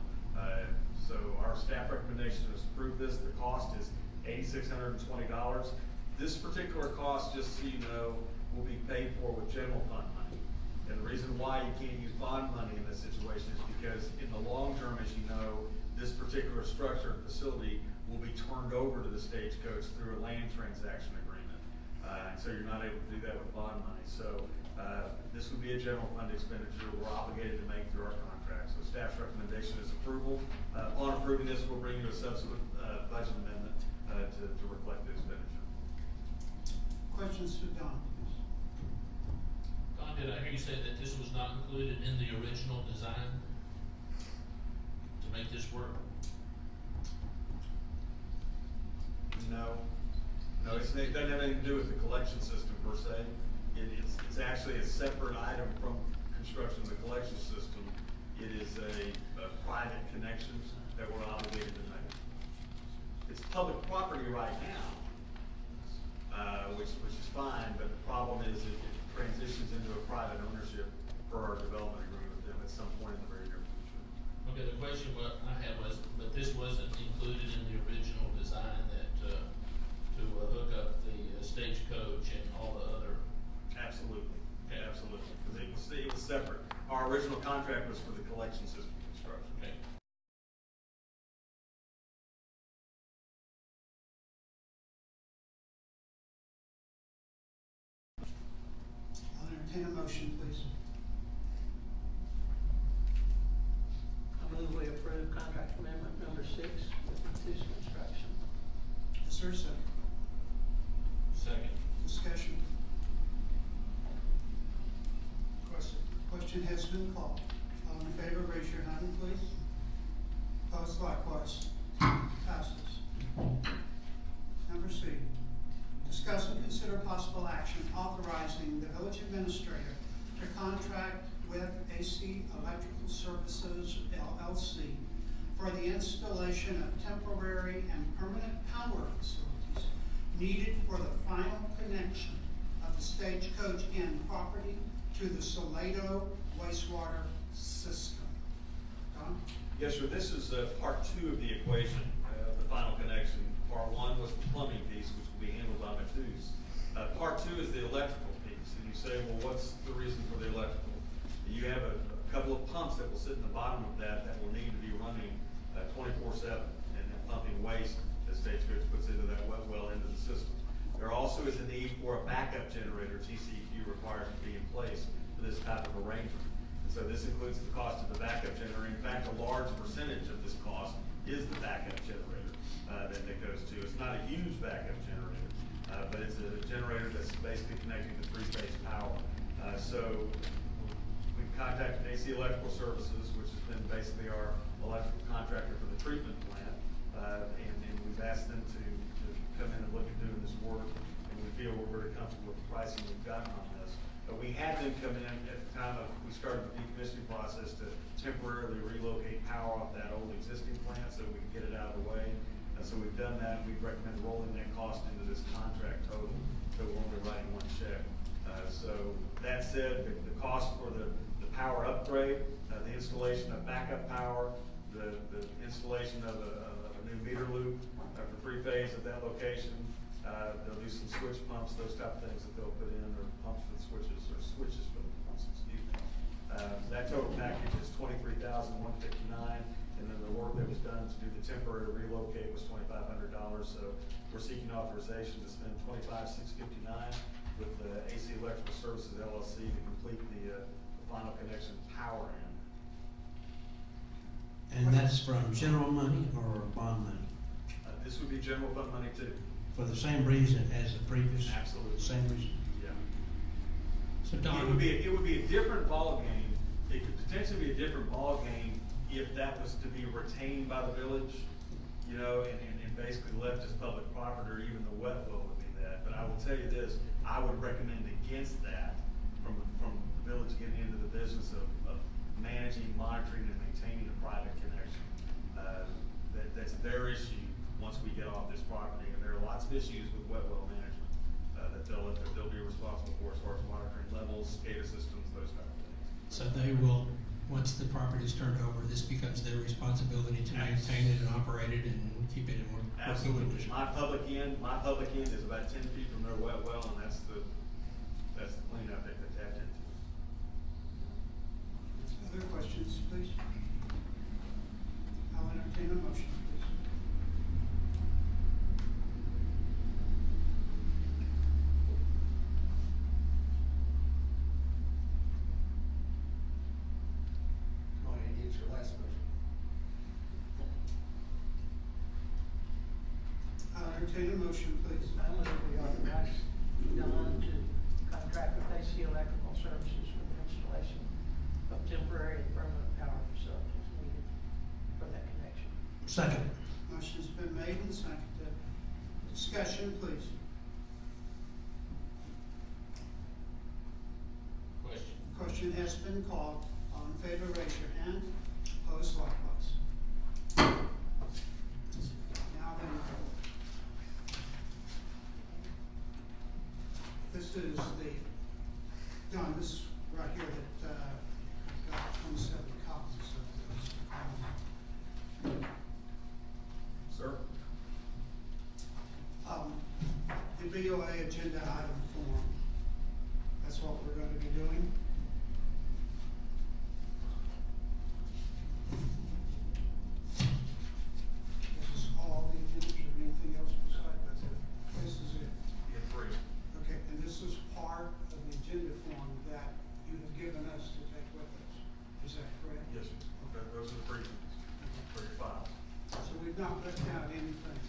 So our staff recommendation is to approve this. The cost is $8,620. This particular cost, just so you know, will be paid for with general fund money. And the reason why you can't use bond money in this situation is because in the long term, as you know, this particular structure and facility will be turned over to the Stagecoach through a land transaction agreement. And so you're not able to do that with bond money. So this would be a general fund expenditure we're obligated to make through our contract. So staff's recommendation is approval. Upon approving this, we'll bring you a subsequent budget amendment to reflect the expenditure. Questions for Don, please? Don, did I hear you say that this was not included in the original design to make this work? No, it doesn't have anything to do with the collection system per se. It's actually a separate item from construction of the collection system. It is a private connection that we're obligated to make. It's public property right now, which is fine, but the problem is it transitions into a private ownership for our development agreement with them at some point in the very near future. Okay, the question I had was, but this wasn't included in the original design that to hook up the Stagecoach and all the other. Absolutely, okay, absolutely, because it was separate. Our original contract was for the collection system construction. Okay. I'll entertain a motion, please. I move we approve contract amendment number 6 with Matus Construction. Is there a second? Second. Discussion. Question has been called. All in favor, raise your hand, please. Opposed, likewise. Passes. Number C, discuss and consider possible action authorizing the village administrator to contract with AC Electrical Services LLC for the installation of temporary and permanent power facilities needed for the final connection of the Stagecoach Inn property to the Salado wastewater system. Don? Yes, sir. This is part 2 of the equation of the final connection. Part 1 was the plumbing piece, which will be handled by Matus. Part 2 is the electrical piece. And you say, well, what's the reason for the electrical? You have a couple of pumps that will sit in the bottom of that will need to be running 24/7 and pumping waste that Stagecoach puts into that wet well into the system. There also is a need for a backup generator, TCEQ required to be in place for this type of arrangement. And so this includes the cost of the backup generator. In fact, a large percentage of this cost is the backup generator. not a huge backup generator, but it's a generator that's basically connecting to three-phase power. So we've contacted AC Electrical Services, which has been basically our electrical contractor for the treatment plant, and we've asked them to come in and look at doing this work, and we feel we're very comfortable with the pricing we've gotten on this. But we had them come in at the time we started the decommissioning process to temporarily relocate power off that old existing plant so we can get it out of the way. So we've done that, and we recommend rolling that cost into this contract total, so we're only writing one check. So that said, the cost for the power upgrade, the installation of backup power, the installation of a new meter loop for three-phase at that location, there'll be some switch pumps, those type of things that they'll put in, or pumps for the switches, or switches for the pumps, excuse me. That total package is $23,159, and then the work that was done to do the temporary relocate was $2,500. So we're seeking authorization to spend $25,659 with AC Electrical Services LLC to complete the final connection power in. And that's from general money or bond money? This would be general fund money too. For the same reason as the previous? Absolutely. Same reason? Yeah. So Don, It would be a different ball game. It could potentially be a different ball game if that was to be retained by the village, you know, and basically left as public property, or even the wet well would be that. But I will tell you this, I would recommend against that from the village getting into the business of managing, monitoring, and maintaining a private connection. That's their issue once we get off this property, and there are lots of issues with wet well management that they'll be responsible for as far as monitoring levels, SCADA systems, those type of things. so they will, once the property is turned over, this becomes their responsibility to maintain it and operate it and keep it in working Absolutely. condition. My public end is about 10 feet from their wet well, and that's the cleanup that they tapped into. Other questions, please? I'll entertain a motion, please. Come on, Andy, it's your last motion. I'll entertain a motion, please. I move we authorize Don to contract with AC Electrical Services for the installation of temporary and permanent power facilities needed for that connection. Second. Motion's been made and seconded. Discussion, please. Question. Question has been called. All in favor, raise your hand. Opposed, likewise. Now then, this is Don, this right here that, got 27 copies of this. Sir? The BOA agenda item form, that's what we're going to be doing. This is all the agendas, or anything else besides that? This is it. Yeah, 3. Okay, and this is part of the agenda form that you have given us to take with us. Is that correct? Yes, sir. Okay, those are the briefings for your files. So we've not left out anything.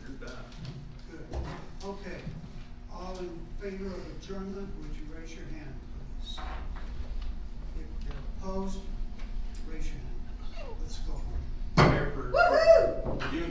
You're done. Good. Okay. All in favor of adjournment, would you raise your hand, please? If you're opposed, raise your hand. Let's go home. Mayor, for you and